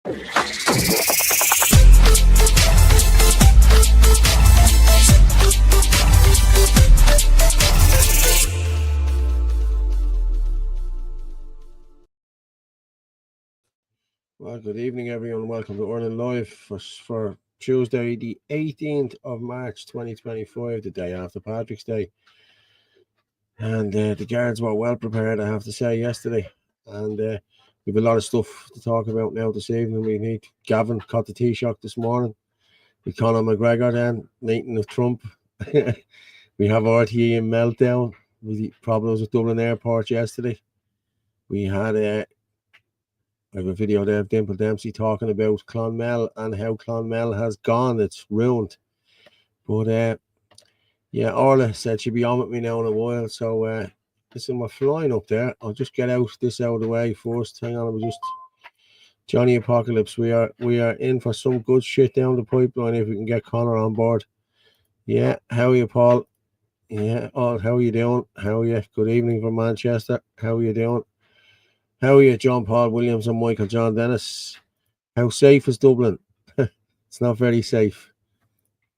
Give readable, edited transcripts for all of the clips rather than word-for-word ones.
Well, good evening, everyone. Welcome to Ireland Live for Tuesday, the 18th of March, 2025, the day after Patrick's Day. And the guards were well prepared, I have to say, yesterday. And we have a lot of stuff to talk about now this evening. We need Gavin caught the Taoiseach this morning. We Conor McGregor then, meeting with Trump. We have RTE in meltdown with the problems with Dublin Airport yesterday. We had I have a video there of Dimple Dempsey talking about Clonmel and how Clonmel has gone. It's ruined. But yeah, Orla said she'd be on with me now in a while. So listen, we're flying up there. I'll just get this out of the way first. Hang on, just Johnny Apocalypse. We are in for some good shit down the pipeline if we can get Conor on board. Yeah, how are you, Paul? Yeah, how are you doing? How are you? Good evening from Manchester. How are you doing? How are you, John Paul Williams and Michael John Dennis? How safe is Dublin? It's not very safe.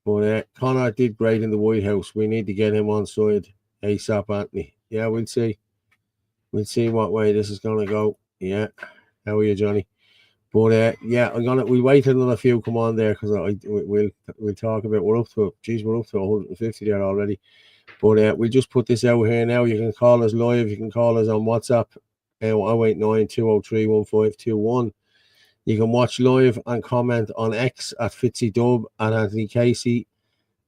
But Conor did great in the White House. We need to get him on side ASAP, Anthony. Yeah, we'll see. We'll see what way this is going to go. Yeah. How are you, Johnny? But yeah, we'll wait till another few come on there because we'll talk about we're up to 150 there already. But we'll just put this out here now. You can call us live. You can call us on WhatsApp. 089-203-1521. You can watch live and comment on X at FitzyDub, at Anthony Casey,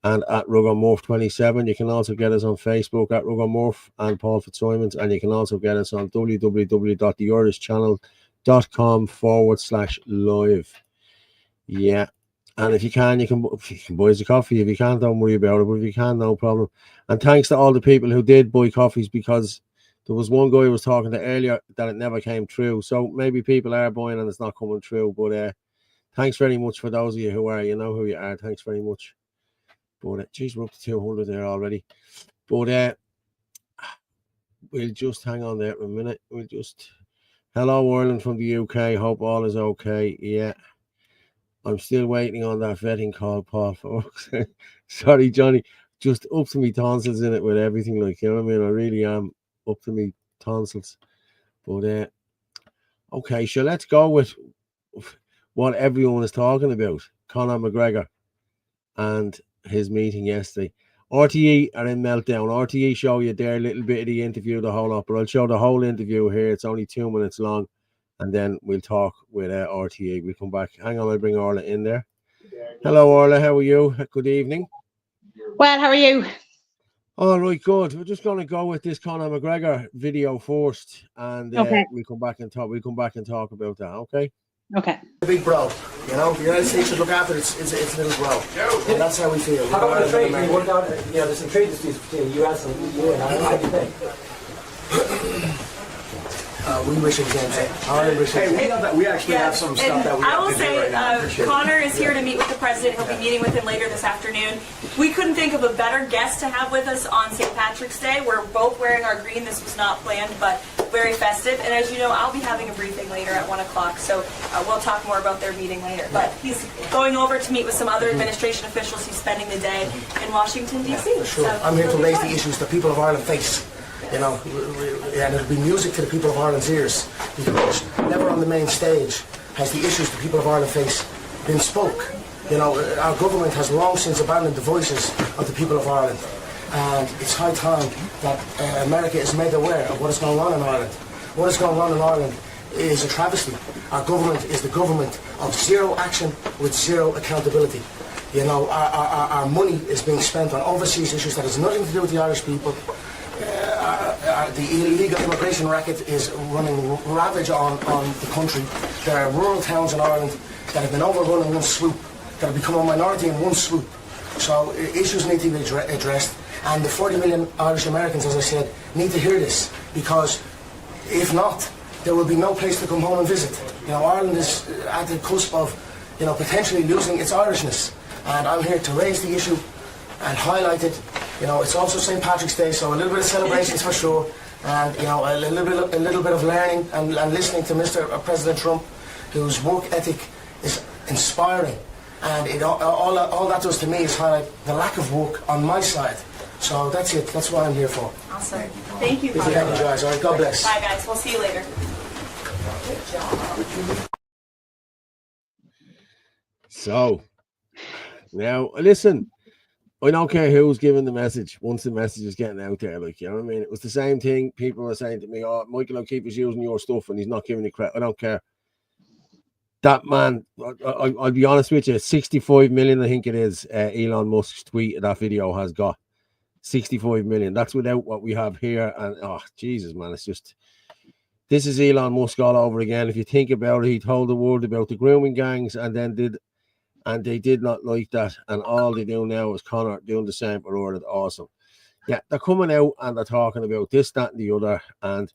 and at RuggerMurph27. You can also get us on Facebook at RuggerMurph and Paul Fitzsimons, and you can also get us on www.theirishchannel.com/live. Yeah. And if you can buy us a coffee. If you can't, don't worry about it. But if you can, no problem. And thanks to all the people who did buy coffees, because there was one guy who was talking to earlier that it never came true. So maybe people are buying and it's not coming true. But thanks very much for those of you who are. You know who you are. Thanks very much. But geez, we're up to 200 there already. But we'll just hang on there for a minute. Hello, Ireland from the UK. Hope all is okay. Yeah. I'm still waiting on that vetting call, Paul, folks. Sorry, Johnny. Just up to me tonsils in it with everything. Like, you know what I mean? I really am up to me tonsils. But okay, so let's go with what everyone is talking about. Conor McGregor and his meeting yesterday. RTE are in meltdown. RTE show you there a little bit of the interview, the whole lot, but I'll show the whole interview here. It's only 2 minutes long, and then we'll talk with RTE. We'll come back. Hang on, I'll bring Orla in there. Hello, Orla. How are you? Good evening. Well, how are you? All right, good. We're just going to go with this Conor McGregor video first, and okay. We'll come back and talk about that. Okay. Okay. The big bro, you know, the United States should look after its little bro, and that's how we feel. How about the trade? There's some trade disputes between the US and the EU. How do you think? We wish it was the same. We actually have some stuff that we I have will to say, do right now. Conor is here to meet with the president. He'll be meeting with him later this afternoon. We couldn't think of a better guest to have with us on St. Patrick's Day. We're both wearing our green. This was not planned, but very festive. And as you know, I'll be having a briefing later at 1 o'clock, so we'll talk more about their meeting later. But he's going over to meet with some other administration officials. He's spending the day in Washington, D.C. Sure. So I'm here to raise the issues that people of Ireland face. You know, and it'll be music to the people of Ireland's ears, because never on the main stage has the issues the people of Ireland face been spoke. You know, our government has long since abandoned the voices of the people of Ireland, and it's high time that America is made aware of what is going on in Ireland. What is going on in Ireland is a travesty. Our government is the government of zero action with zero accountability. You know, our money is being spent on overseas issues that has nothing to do with the Irish people. The illegal immigration racket is running ravage on the country. There are rural towns in Ireland that have been overrun in one swoop, that have become a minority in one swoop. So issues need to be addressed, and the 40 million Irish Americans, as I said, need to hear this, because if not, there will be no place to come home and visit. You know, Ireland is at the cusp of, you know, potentially losing its Irishness, and I'm here to raise the issue and highlight it. You know, it's also St. Patrick's Day, so a little bit of celebrations for sure, and you know, a little bit of learning and listening to Mr. President Trump. whose work ethic is inspiring. And all that does to me is highlight the lack of work on my side. So that's it. That's what I'm here for. Awesome. Thank you, Thank Connor. you guys. All right, God bless. Bye, guys. We'll see you later. So, now, listen, I don't care who's giving the message once the message is getting out there. Like, you know what I mean? It was the same thing. People were saying to me, oh, Michael O'Keefe is using your stuff and he's not giving you credit. I don't care. That man, I'll be honest with you, 65 million, I think it is, Elon Musk's tweet that video has got. 65 million. That's without what we have here. And, oh, Jesus, man, it's just... This is Elon Musk all over again. If you think about it, he told the world about the grooming gangs and they did not like that. And all they do now is Connor doing the same for ordered. Awesome. Yeah, they're coming out and they're talking about this, that, and the other. And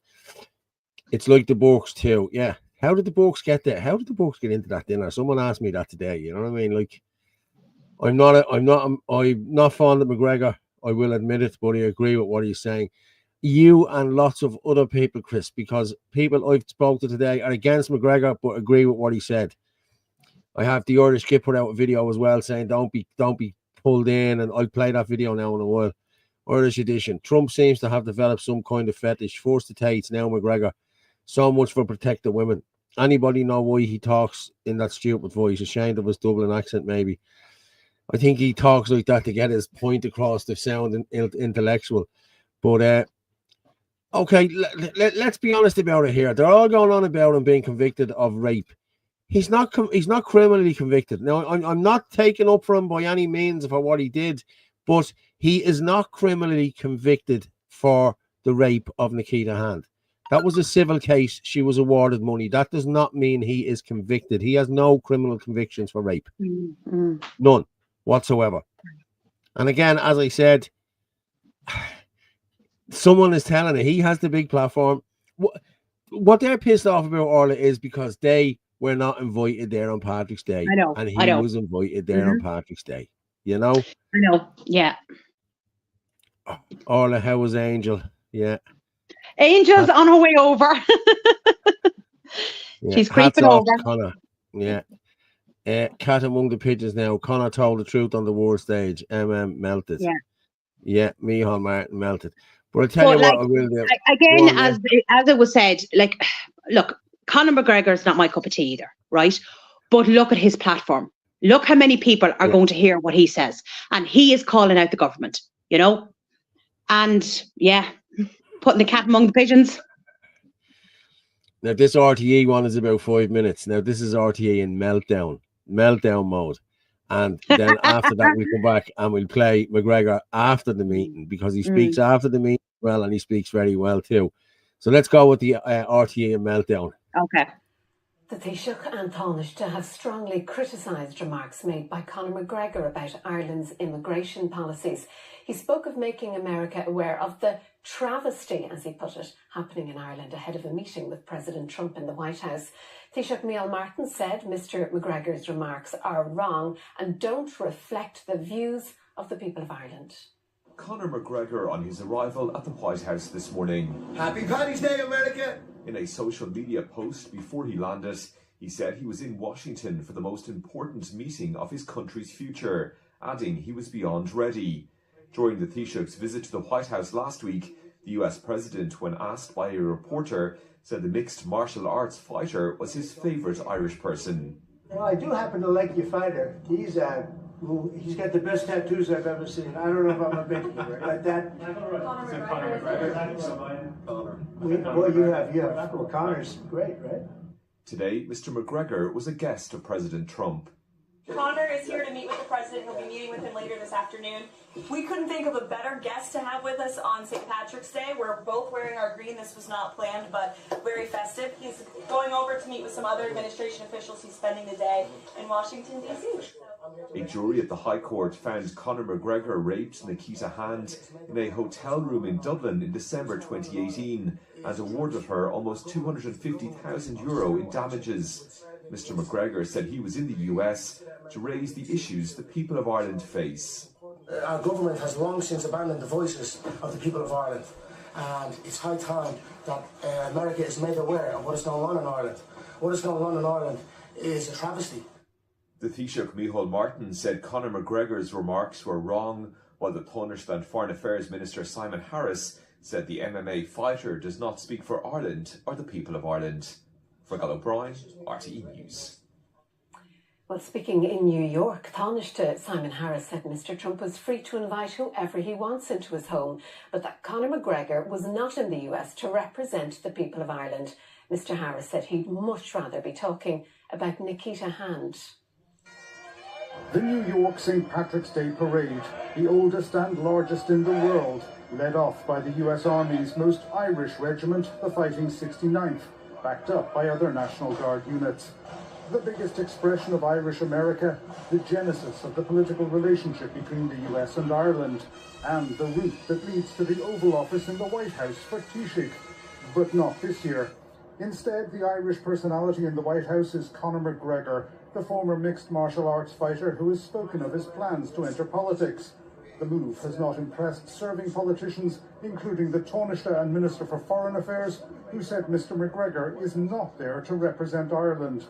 it's like the Burks too. Yeah. How did the Burks get there? How did the Burks get into that dinner? Someone asked me that today. You know what I mean? Like, I'm not fond of McGregor. I will admit it, but I agree with what he's saying. You and lots of other people, Chris, because people I've spoke to today are against McGregor, but agree with what he said. I have the Irish Kid put out a video as well saying don't be pulled in, and I'll play that video now in a while. Irish edition. Trump seems to have developed some kind of fetish. Forced to take now McGregor. So much for protecting women. Anybody know why he talks in that stupid voice? Ashamed of his Dublin accent, maybe. I think he talks like that to get his point across, to sound intellectual. But okay, let's be honest about it here. They're all going on about him being convicted of rape. He's not criminally convicted. Now, I'm not taking up for him by any means for what he did, but he is not criminally convicted for the rape of Nikita Hand. That was a civil case. She was awarded money. That does not mean he is convicted. He has no criminal convictions for rape. Mm-hmm. None whatsoever. And again, as I said, someone is telling it. He has the big platform. What they're pissed off about, Orla, is because they were not invited there on Patrick's Day. I know. And he was invited there on Patrick's Day. You know? I know. Yeah. Orla, how was Angel? Yeah. Angel's on her way over. Yeah. She's creeping Hats off over. to Connor. Yeah. Cat among the pigeons now. Connor told the truth on the war stage. Melted. Yeah. Yeah, Micheál Martin melted. But I'll tell you what I will do. Again, as it was said, like, look, Conor McGregor is not my cup of tea either, right? But look at his platform. Look how many people are going to hear what he says. And he is calling out the government, you know? And, yeah, putting the cat among the pigeons. Now, this RTE one is about 5 minutes. Now, this is RTE in meltdown mode. And then after that, we come back and we'll play McGregor after the meeting, because he speaks after the meeting well, and he speaks very well too. So let's go with the RTE and meltdown. Okay. The Taoiseach An Tánaiste has strongly criticised remarks made by Conor McGregor about Ireland's immigration policies. He spoke of making America aware of the travesty, as he put it, happening in Ireland ahead of a meeting with President Trump in the White House. Taoiseach Micheál Martin said Mr McGregor's remarks are wrong and don't reflect the views of the people of Ireland. Conor McGregor on his arrival at the White House this morning. Happy Paddy's Day, America! In a social media post before he landed, he said he was in Washington for the most important meeting of his country's future, adding he was beyond ready. During the Taoiseach's visit to the White House last week, the US president, when asked by a reporter, said the mixed martial arts fighter was his favourite Irish person. Well, I do happen to like your fighter. He's got the best tattoos I've ever seen. I don't know if I'm a big like that. Conor McGregor. Well, you have. Well, Connor's great, right? Today, Mr McGregor was a guest of President Trump. Connor is here to meet with the president. He'll be meeting with him later this afternoon. We couldn't think of a better guest to have with us on St. Patrick's Day. We're both wearing our green. This was not planned, but very festive. He's going over to meet with some other administration officials. He's spending the day in Washington, D.C. A jury at the High Court found Conor McGregor raped Nikita Hand in a hotel room in Dublin in December 2018 and awarded her almost €250,000 in damages. Mr McGregor said he was in the US to raise the issues the people of Ireland face. Our government has long since abandoned the voices of the people of Ireland. And it's high time that America is made aware of what is going on in Ireland. What is going on in Ireland is a travesty. The Taoiseach Micheál Martin said Conor McGregor's remarks were wrong, while the Taoiseach and Foreign Affairs Minister Simon Harris said the MMA fighter does not speak for Ireland or the people of Ireland. Fergal O'Brien, RTE News. Well, speaking in New York, Taoiseach Simon Harris said Mr Trump was free to invite whoever he wants into his home, but that Conor McGregor was not in the US to represent the people of Ireland. Mr Harris said he'd much rather be talking about Nikita Hand. The New York St. Patrick's Day Parade, the oldest and largest in the world, led off by the US Army's most Irish regiment, the Fighting 69th, backed up by other National Guard units. The biggest expression of Irish America, the genesis of the political relationship between the US and Ireland, and the route that leads to the Oval Office in the White House for Taoiseach. But not this year. Instead, the Irish personality in the White House is Conor McGregor, the former mixed martial arts fighter who has spoken of his plans to enter politics. The move has not impressed serving politicians, including the Taoiseach and Minister for Foreign Affairs, who said Mr McGregor is not there to represent Ireland.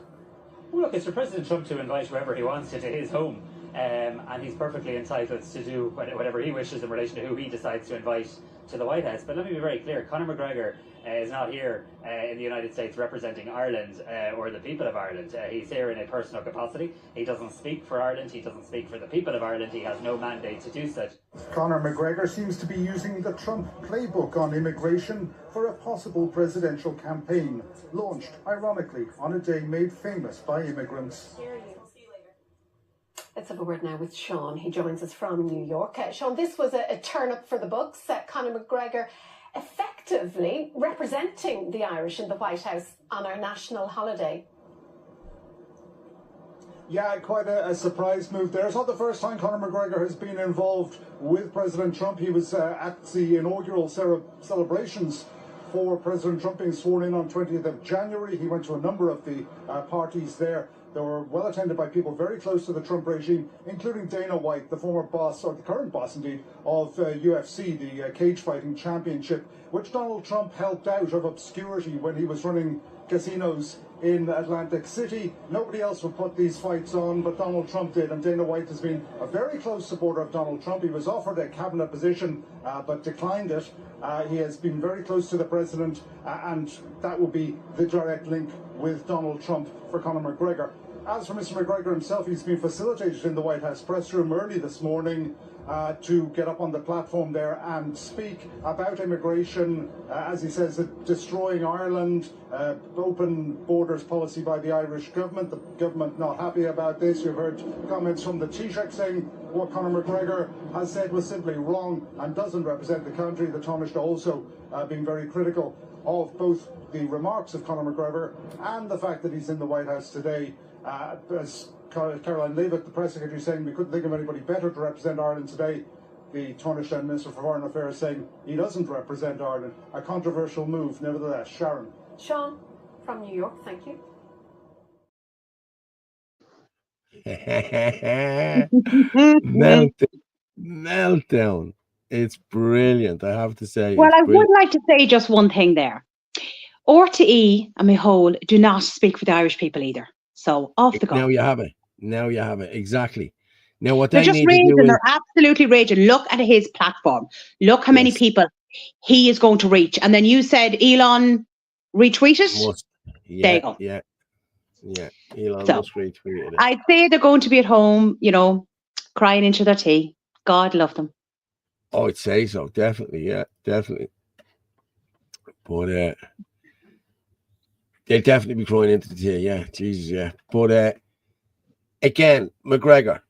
Well, look, it's for President Trump to invite whoever he wants to his home, and he's perfectly entitled to do whatever he wishes in relation to who he decides to invite to the White House. But let me be very clear, Conor McGregor is not here in the United States representing Ireland or the people of Ireland. He's here in a personal capacity. He doesn't speak for Ireland, he doesn't speak for the people of Ireland, he has no mandate to do such. Conor McGregor seems to be using the Trump playbook on immigration for a possible presidential campaign, launched, ironically, on a day made famous by immigrants. Let's have a word now with Sean. He joins us from New York. Sean, this was a turn up for the books. Conor McGregor effectively representing the Irish in the White House on our national holiday. Yeah, quite a surprise move there. It's not the first time Conor McGregor has been involved with President Trump. He was at the inaugural celebrations for President Trump being sworn in on 20th of January. He went to a number of the parties there. They were well attended by people very close to the Trump regime, including Dana White, the former boss, or the current boss indeed, of UFC, the cage fighting championship, which Donald Trump helped out of obscurity when he was running casinos in Atlantic City. Nobody else would put these fights on, but Donald Trump did, and Dana White has been a very close supporter of Donald Trump. He was offered a cabinet position, but declined it. He has been very close to the president, and that will be the direct link with Donald Trump for Conor McGregor. As for Mr McGregor himself, he's been facilitated in the White House press room early this morning to get up on the platform there and speak about immigration, as he says, destroying Ireland, open borders policy by the Irish government. The government not happy about this. You've heard comments from the Taoiseach saying what Conor McGregor has said was simply wrong and doesn't represent the country. The Taoiseach also being very critical of both the remarks of Conor McGregor and the fact that he's in the White House today. As Caroline Leavitt, the press secretary, saying we couldn't think of anybody better to represent Ireland today. The Taoiseach and Minister for Foreign Affairs saying he doesn't represent Ireland. A controversial move, nevertheless. Sharon. Sean, from New York, thank you. Meltdown. It's brilliant, I have to say. Well, I would like to say just one thing there. RTE and Micheál do not speak for the Irish people either. So off the go. Now you have it. Now you have it. Exactly. Now what They're they just need raging. to do is, They're absolutely raging. Look at his platform. Look how many people he is going to reach. And then you said Elon retweeted. There you go. Yeah. Elon must retweet it. I'd say they're going to be at home, crying into their tea. God love them. Oh, I'd say so. Definitely. Yeah, definitely. But they'll definitely be crying into the tea. Yeah, Jesus, yeah. But again, McGregor,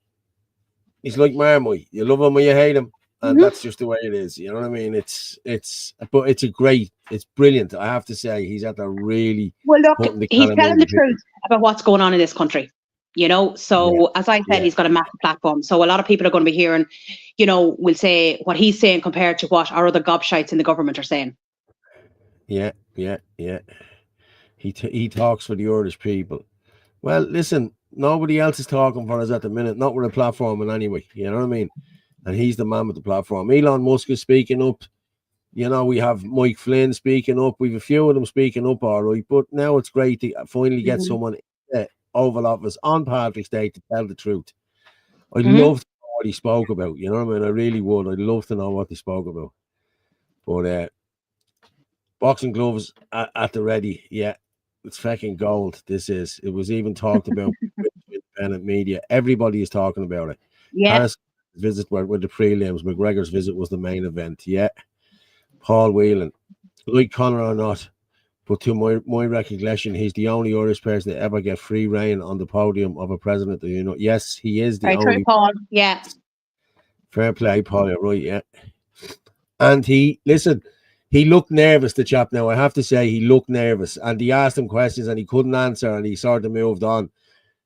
he's like Marmite. You love him or you hate him, and that's just the way it is. You know what I mean? But it's brilliant. I have to say, he's at the really. Well, look, he's telling the truth about what's going on in this country. So as I said, he's got a massive platform. So a lot of people are going to be hearing, will say what he's saying compared to what our other gobshites in the government are saying. Yeah. He talks for the Irish people. Well, listen, nobody else is talking for us at the minute, not with a platform in any way. You know what I mean? And he's the man with the platform. Elon Musk is speaking up. You know, we have Mike Flynn speaking up. We've a few of them speaking up, all right. But now it's great to finally get someone in the Oval Office on Patrick's Day to tell the truth. I'd love to know what he spoke about. You know what I mean? I really would. I'd love to know what he spoke about. But boxing gloves at the ready. Yeah, it's fucking gold. This is. It was even talked about with independent media. Everybody is talking about it. Yeah. Harris' visit were the prelims. McGregor's visit was the main event. Yeah. Paul Whelan, like Conor or not, but to my recollection, he's the only Irish person to ever get free reign on the podium of a president. You know, yes, he is the only. True, Paul. Yeah. Fair play, Paul. You're right. Yeah. And he looked nervous, the chap. Now I have to say, he looked nervous, and he asked him questions, and he couldn't answer, and he sort of moved on.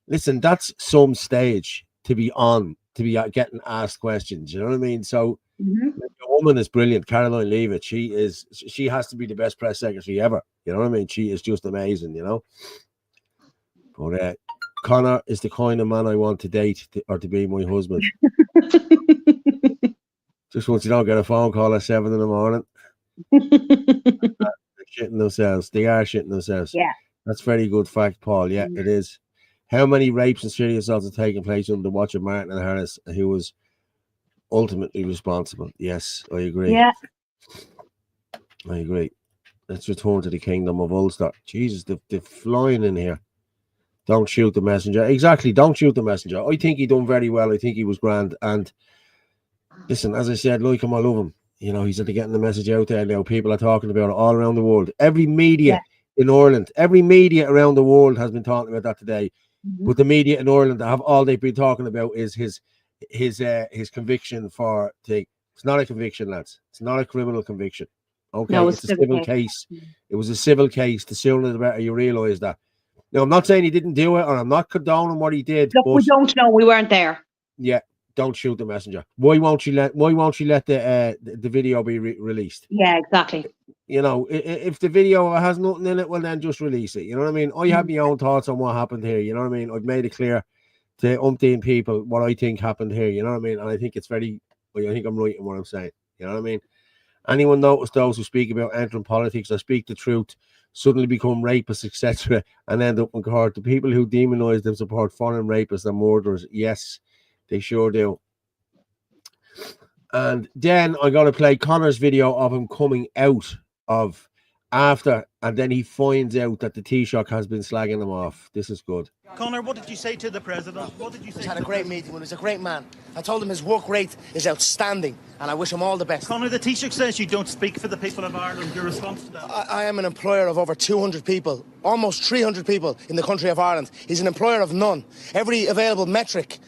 Listen, that's some stage to be on, to be getting asked questions. You know what I mean? So. The woman is brilliant, Caroline Leavitt. She has to be the best press secretary ever. You know what I mean? She is just amazing, you know. But Conor is the kind of man I want to date or to be my husband. Just once you don't get a phone call at 7 in the morning. They're shitting themselves. They are shitting themselves. Yeah. That's very good fact, Paul. Yeah, it is. How many rapes and serious assaults have taken place under the watch of Martin and Harris, who was ultimately responsible? Yes, I agree. Yeah, I agree. Let's return to the kingdom of Ulster. Jesus, they're flying in here. Don't shoot the messenger. Exactly, don't shoot the messenger. I think he done very well. I think he was grand. And listen, as I said, like him, I love him. You know, he's getting the message out there now. People are talking about it all around the world. Every media in Ireland, every media around the world has been talking about that today. But the media in Ireland have all they've been talking about is his conviction for it's not a conviction, lads. It's not a criminal conviction. Okay, no, it's a civil case. It was a civil case. The sooner the better you realise that. Now, I'm not saying he didn't do it, or I'm not condoning what he did. Look, we don't know. We weren't there. Yeah, don't shoot the messenger. Why won't you let the video be released? Yeah, exactly. You know, if the video has nothing in it, well, then just release it. You know what I mean? I have my own thoughts on what happened here. You know what I mean? I've made it clear to umpteen people what I think happened here. You know what I mean? And I think it's I think I'm right in what I'm saying. You know what I mean? Anyone notice those who speak about entering politics or speak the truth suddenly become rapists, etc., and end up in court? The people who demonize them support foreign rapists and murderers. Yes, they sure do. And then I got to play Conor's video of him coming out of after, and then he finds out that the Taoiseach has been slagging him off. This is good. Conor, what did you say to the president? What did you say? He's had a great meeting with him. He's a great man. I told him his work rate is outstanding, and I wish him all the best. Conor, the Taoiseach says you don't speak for the people of Ireland. Your response to that? I am an employer of over 200 people, almost 300 people in the country of Ireland. He's an employer of none. Every available metric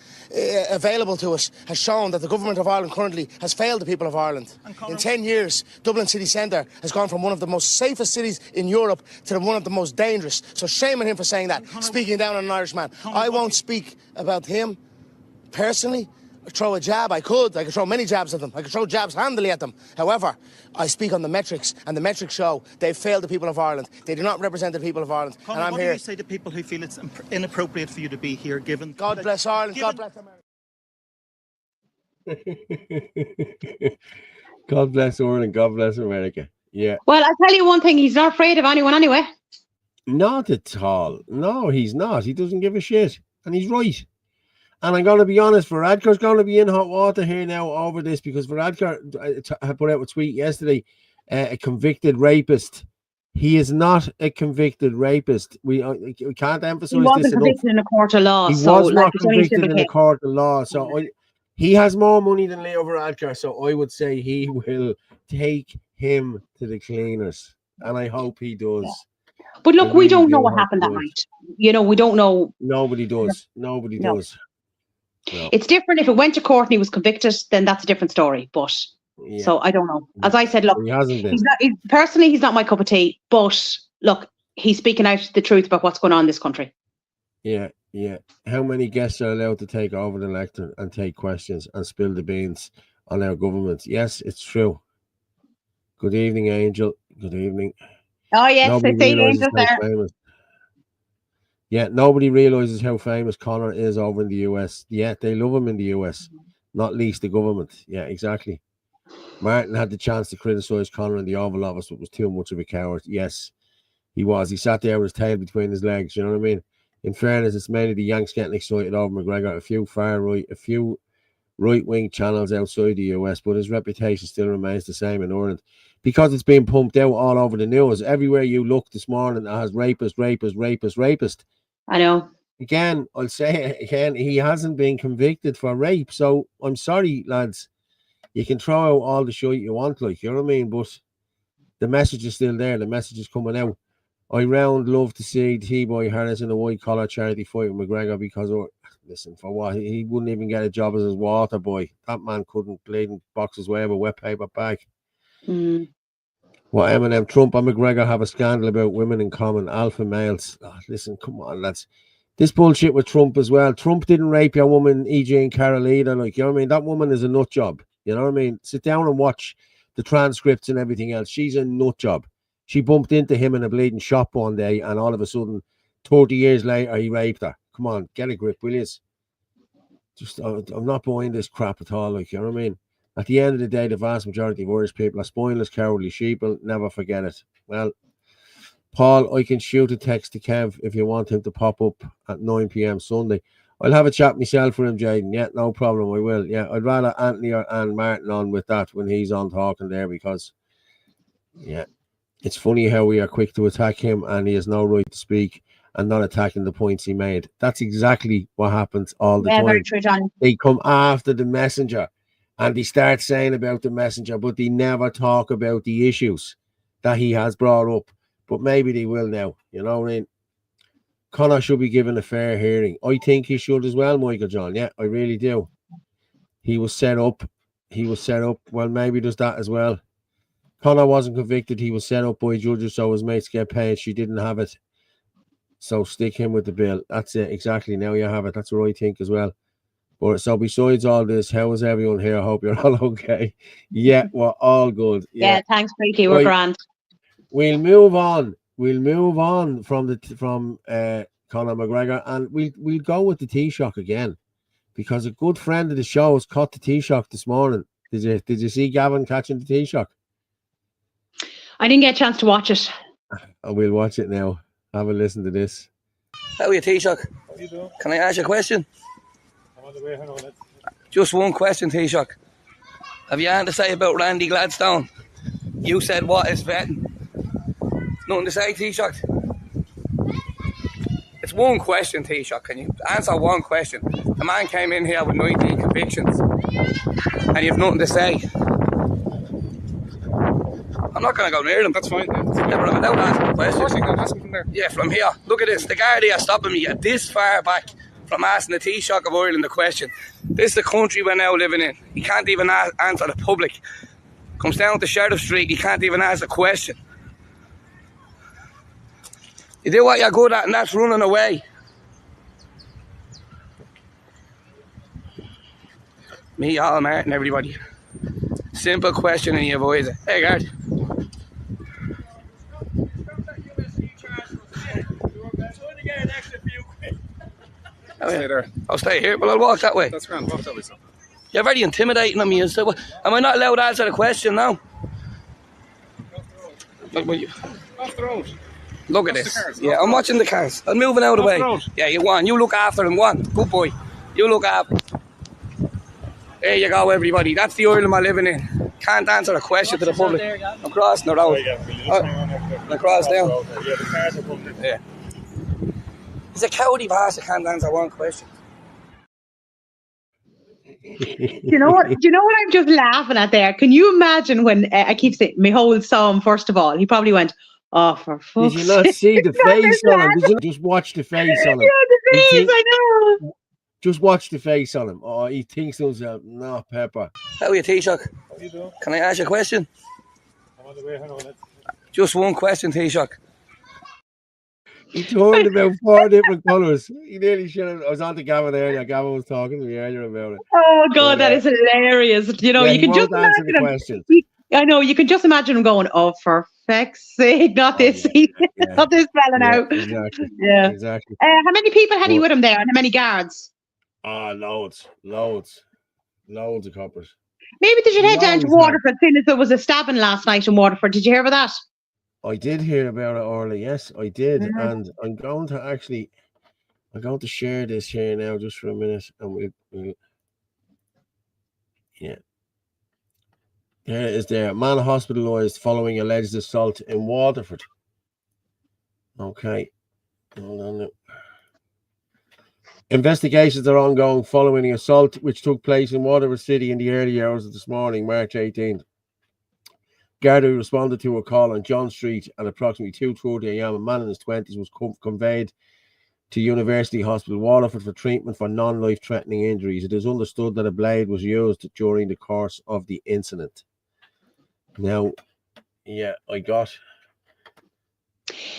available to us has shown that the government of Ireland currently has failed the people of Ireland. In 10 years, Dublin city centre has gone from one of the most safest cities in Europe to one of the most dangerous. So shame on him for saying that, speaking down on an Irishman. I won't speak about him personally. Throw a jab, I could throw many jabs at them. I could throw jabs handily at them. However, I speak on the metrics, and the metrics show they've failed the people of Ireland. They do not represent the people of Ireland. Conor, and I'm what here. Do you say to people who feel it's inappropriate for you to be here, given... God bless Ireland, God bless America. God bless Ireland, God bless America. Yeah. Well, I'll tell you one thing, he's not afraid of anyone anyway. Not at all. No, he's not. He doesn't give a shit. And he's right. And I'm going to be honest, Varadkar's going to be in hot water here now over this, because Varadkar had put out a tweet yesterday, a convicted rapist. He is not a convicted rapist. We can't emphasize this enough. He wasn't convicted in a court of law. He was not convicted in a court of law. So he has more money than Leo Varadkar. So I would say he will take him to the cleaners. And I hope he does. Yeah. But look, we don't know what happened that night. You know, we don't know. Nobody does. Nobody does. No. It's different if it went to court and he was convicted, then that's a different story. But so I don't know. As I said, look, he hasn't been. Personally, he's not my cup of tea. But look, he's speaking out the truth about what's going on in this country. Yeah, yeah. How many guests are allowed to take over the lectern and take questions and spill the beans on our government? Yes, it's true. Good evening, Angel. Good evening. Oh yes, I see Angel there. Yeah, nobody realizes how famous Conor is over in the US. Yeah, they love him in the US, not least the government. Yeah, exactly. Martin had the chance to criticise Conor in the Oval Office, but was too much of a coward. Yes, he was. He sat there with his tail between his legs. You know what I mean? In fairness, it's mainly the Yanks getting excited over McGregor. A few far right, a few right-wing channels outside the US, but his reputation still remains the same in Ireland because it's being pumped out all over the news. Everywhere you look this morning, it has rapist. I know. Again, I'll say it again, he hasn't been convicted for rape. So I'm sorry, lads. You can throw out all the shit you want, like, you know what I mean? But the message is still there. The message is coming out. I round love to see T-Boy Harris in a white-collar charity fight with McGregor because, listen, for what? He wouldn't even get a job as his water boy. That man couldn't bleed and box his way of a wet paper bag. Mm. What Eminem, Trump and McGregor have a scandal about women in common, alpha males. Oh, listen, come on, lads. This bullshit with Trump as well. Trump didn't rape your woman, E.J. and Carol either. Like, you know what I mean? That woman is a nut job. You know what I mean? Sit down and watch the transcripts and everything else. She's a nut job. She bumped into him in a bleeding shop one day, and all of a sudden, 30 years later, he raped her. Come on, get a grip, will you? Just, I'm not buying this crap at all. Like, you know what I mean? At the end of the day, the vast majority of Irish people are spineless, cowardly sheep. Will never forget it. Well, Paul, I can shoot a text to Kev if you want him to pop up at 9 p.m. Sunday. I'll have a chat myself for him, Jaden. Yeah, no problem. I will. Yeah, I'd rather Anthony and Martin on with that when he's on talking there because, yeah, it's funny how we are quick to attack him and he has no right to speak and not attacking the points he made. That's exactly what happens all the time. Very true, John. They come after the messenger and they start saying about the messenger, but they never talk about the issues that he has brought up. But maybe they will now. You know what I mean? Conor should be given a fair hearing. I think he should as well, Michael John. Yeah, I really do. He was set up. Well, maybe there's that as well. Conor wasn't convicted. He was set up by judges so his mates get paid. She didn't have it. So stick him with the bill. That's it. Exactly. Now you have it. That's what I think as well. But so besides all this, how is everyone here? I hope you're all okay. Yeah, we're all good. Yeah, thanks, Freaky. We're grand. We'll move on. We'll move on from Conor McGregor, and we'll go with the Taoiseach again, because a good friend of the show has caught the Taoiseach this morning. Did you see Gavin catching the Taoiseach? I didn't get a chance to watch it. Oh, we'll watch it now. Have a listen to this. How are you, Taoiseach? How are you doing? Can I ask you a question? I'm on the way home. Just one question, Taoiseach. Have you anything to say about Randy Gladstone? You said what is vetting? Nothing to say, Taoiseach? It's one question, Taoiseach. Can you answer one question? The man came in here with 19 convictions and you have nothing to say. I'm not going to go near them. That's fine. Yeah, but I'm allowed to ask a question. Of course you can ask him from there. Yeah, from here. Look at this. The guard here stopping me this far back from asking the Taoiseach of Ireland the question. This is the country we're now living in. He can't even answer the public. Comes down to Sheriff Street, he can't even ask a question. You do what you're good at, and that's running away. Me, all Martin, everybody. Simple question and you avoid it. Hey, guard. Stay there. I'll stay here, but I'll walk that way. That's grand. Walk that way, son. You're very intimidating on me. So, am I not allowed to answer the question now? Off the road. Look at this. Yeah, I'm watching the cars. I'm moving out of the way. Yeah, you won. You look after them. One. Good boy. You look after. There you go, everybody. That's the Ireland we're living in. Can't answer a question to the public. I'm crossing the road. I'm cross now. Yeah, the cars are coming in. Yeah. He's a cowardly bastard. Can't answer one question. Do you know what I'm just laughing at there? Can you imagine when I keep saying Micheál saw him first of all? He probably went, "Oh, for fuck's sake." Did you not see the face on him? Did you just watch the face on him? Yeah, the face, I know. Just watch the face on him. Oh, he thinks to himself, "No, Pepper." How are you, Taoiseach? How are you doing? Can I ask you a question? I'm on the way home. Just one question, Taoiseach. He turned about 4 different colours. He nearly should have. I was on to Gavin earlier. Gavin was talking to me earlier about it. Oh God, that is hilarious. You know, Yeah, you he can just won't answer imagine the him. question. I know, you can just imagine him going, "Oh, for feck's sake, not this, not this fella now." Exactly. Yeah. Exactly. How many people had he with him there, and how many guards? Loads of coppers. Maybe they should head down to always have. Waterford, seeing as there was a stabbing last night in Waterford. Did you hear about that? I did hear about it, Orla. Yes, I did. Mhm. And I'm going to share this here now just for a minute. And we'll yeah. There it is there. Man hospitalised following alleged assault in Waterford. Okay. Hold on now. Investigations are ongoing following the assault which took place in Waterford City in the early hours of this morning, March 18th. Gardaí responded to a call on John Street at approximately 2:30 a.m. A man in his 20s was conveyed to University Hospital Waterford for treatment for non-life-threatening injuries. It is understood that a blade was used during the course of the incident. Now, yeah, I got...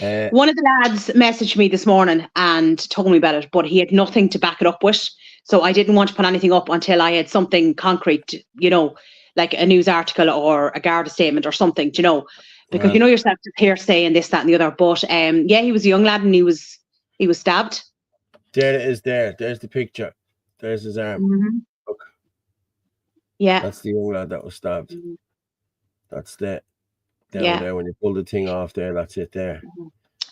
One of the lads messaged me this morning and told me about it, but he had nothing to back it up with. So I didn't want to put anything up until I had something concrete, you know, like a news article or a Garda statement or something, you know, because Right. you know yourself, here saying this, that, and the other. But yeah, he was a young lad and he was stabbed. There it is there. There's the picture. There's his arm. Mhm. Look. Yeah. That's the young lad that was stabbed. That's the down Yeah. there when you pull the thing off there. That's it there.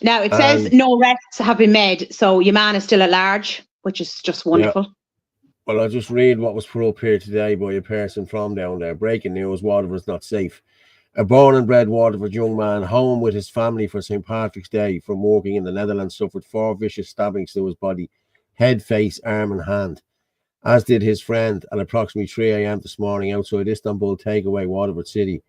Now it says no arrests have been made, so your man is still at large, which is just wonderful. Well, I'll just read what was put up here today by a person from down there. Breaking news, Waterford's not safe. A born and bred Waterford young man home with his family for St. Patrick's Day from working in the Netherlands suffered 4 vicious stabbings to his body, head, face, arm and hand, as did his friend at approximately 3 a.m. this morning outside Istanbul Takeaway Waterford City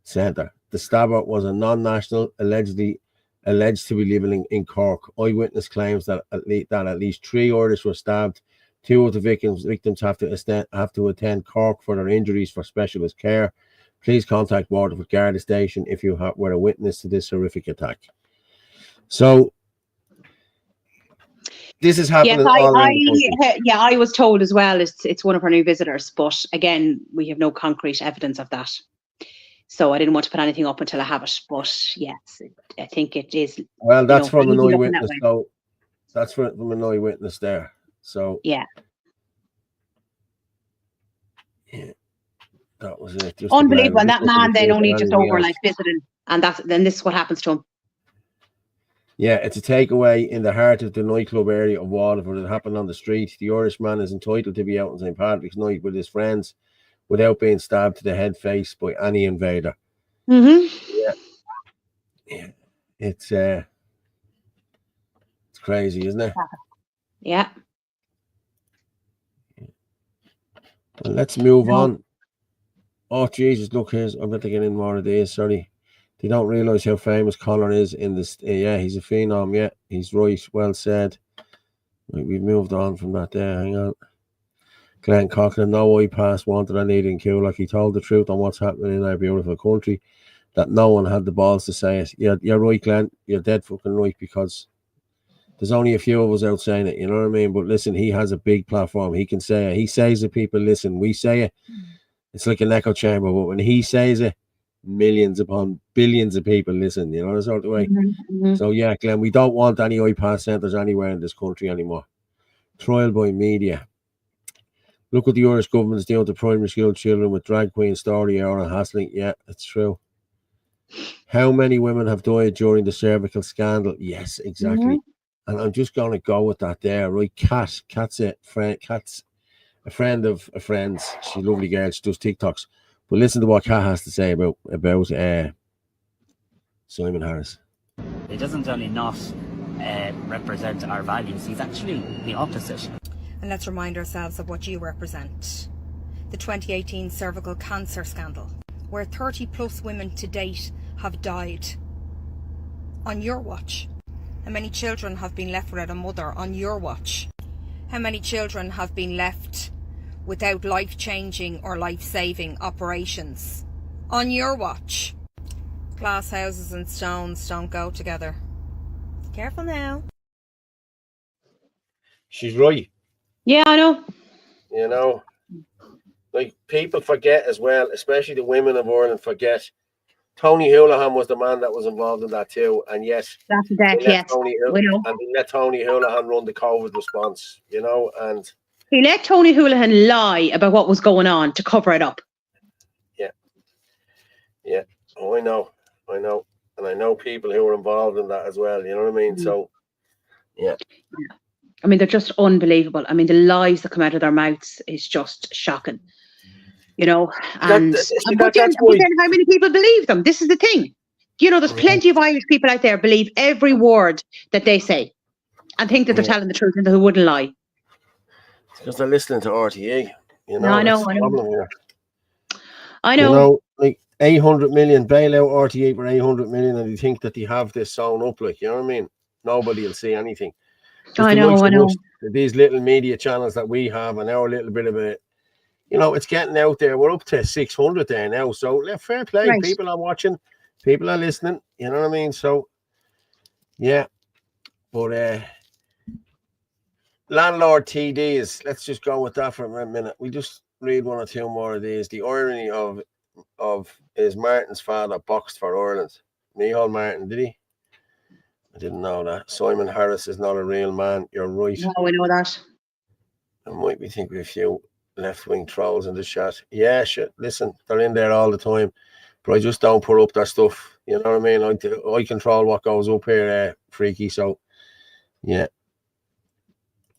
Centre. The stabber was a non-national, alleged to be living in Cork. Eyewitness claims that at least 3 Irish were stabbed. 2 of the victims have to attend Cork for their injuries for specialist care. Please contact Waterford Garda Station if you were a witness to this horrific attack. So this is happening Yes, all around the country. yeah, I was told as well. It's one of our new visitors, but again, we have no concrete evidence of that. So I didn't want to put anything up until I have it. But yes, I think it is. Well, that's from an easy looking eyewitness. that way. So that's from an eyewitness there. So yeah, that was it. Just unbelievable. And about- that man then only just anything over else. like visiting, and then this is what happens to him. Yeah, it's a takeaway in the heart of the nightclub area of Waterford. It happened on the street. The Irishman is entitled to be out on St. Patrick's night with his friends without being stabbed to the head face by any invader. Mm-hmm. Yeah. It's crazy, isn't it? Yeah. Well, let's move on. Oh, Jesus, look, here's, I'm going to get in more of these, sorry. They don't realise how famous Conor is in this. Yeah, he's a phenom, yeah, he's right, well said. We've moved on from that there, hang on. Glenn Cochran, no eye pass wanted on Aidan Coolock. He told the truth on what's happening in our beautiful country, that no one had the balls to say it. You're right, Glenn, you're dead fucking right, because there's only a few of us out saying it, you know what I mean? But listen, he has a big platform. He can say it. He says to people, listen, we say it. It's like an echo chamber, but when he says it, millions upon billions of people listen, you know, that sort of way. Mm-hmm. So yeah, Glenn, we don't want any iPass centres anywhere in this country anymore. Trial by media. Look what the Irish government is doing to primary school children with drag queen story hour and hassling. Yeah, it's true. How many women have died during the cervical scandal? Yes, exactly. Mm-hmm. And I'm just going to go with that there, right? Kat's a friend of a friend's. She's a lovely girl. She does TikToks. But listen to what Kat has to say about Simon Harris. He doesn't only not represent our values, he's actually the opposite. And let's remind ourselves of what you represent. The 2018 cervical cancer scandal, where 30 plus women to date have died. On your watch. How many children have been left without a mother on your watch? How many children have been left without life-changing or life-saving operations on your watch? Glass houses and stones don't go together. Careful now. She's right. Yeah, I know. You know, like people forget as well, especially the women of Ireland forget. Tony Holohan was the man that was involved in that too, and yet that's a death. Yes, we know. And they let Tony Holohan run the COVID response, you know, and he let Tony Holohan lie about what was going on to cover it up. Yeah. Oh, I know. And I know people who are involved in that as well. You know what I mean? So, yeah. I mean, they're just unbelievable. I mean, the lies that come out of their mouths is just shocking. You know, and but then how many people believe them? This is the thing. You know, there's plenty of Irish people out there believe every word that they say and think that they're telling the truth and who wouldn't lie. Because they're listening to RTE. You know, I know. You know, like 800 million, bail out RTE for 800 million, and you think that they have this sewn up, like, you know what I mean? Nobody will see anything. I know. These little media channels that we have, and our little bit of it, you know, it's getting out there. We're up to 600 there now. So fair play. Right. People are watching. People are listening. You know what I mean? So, yeah. But landlord TDs, let's just go with that for a minute. We just read one or two more of these. The irony of is Martin's father boxed for Ireland. Micheál Martin, did he? I didn't know that. Simon Harris is not a real man. You're right. No, we know that. I might be thinking a few left-wing trolls in the chat. Yeah, shit. Listen, they're in there all the time, but I just don't put up their stuff. You know what I mean? I control what goes up here, Freaky. So, yeah,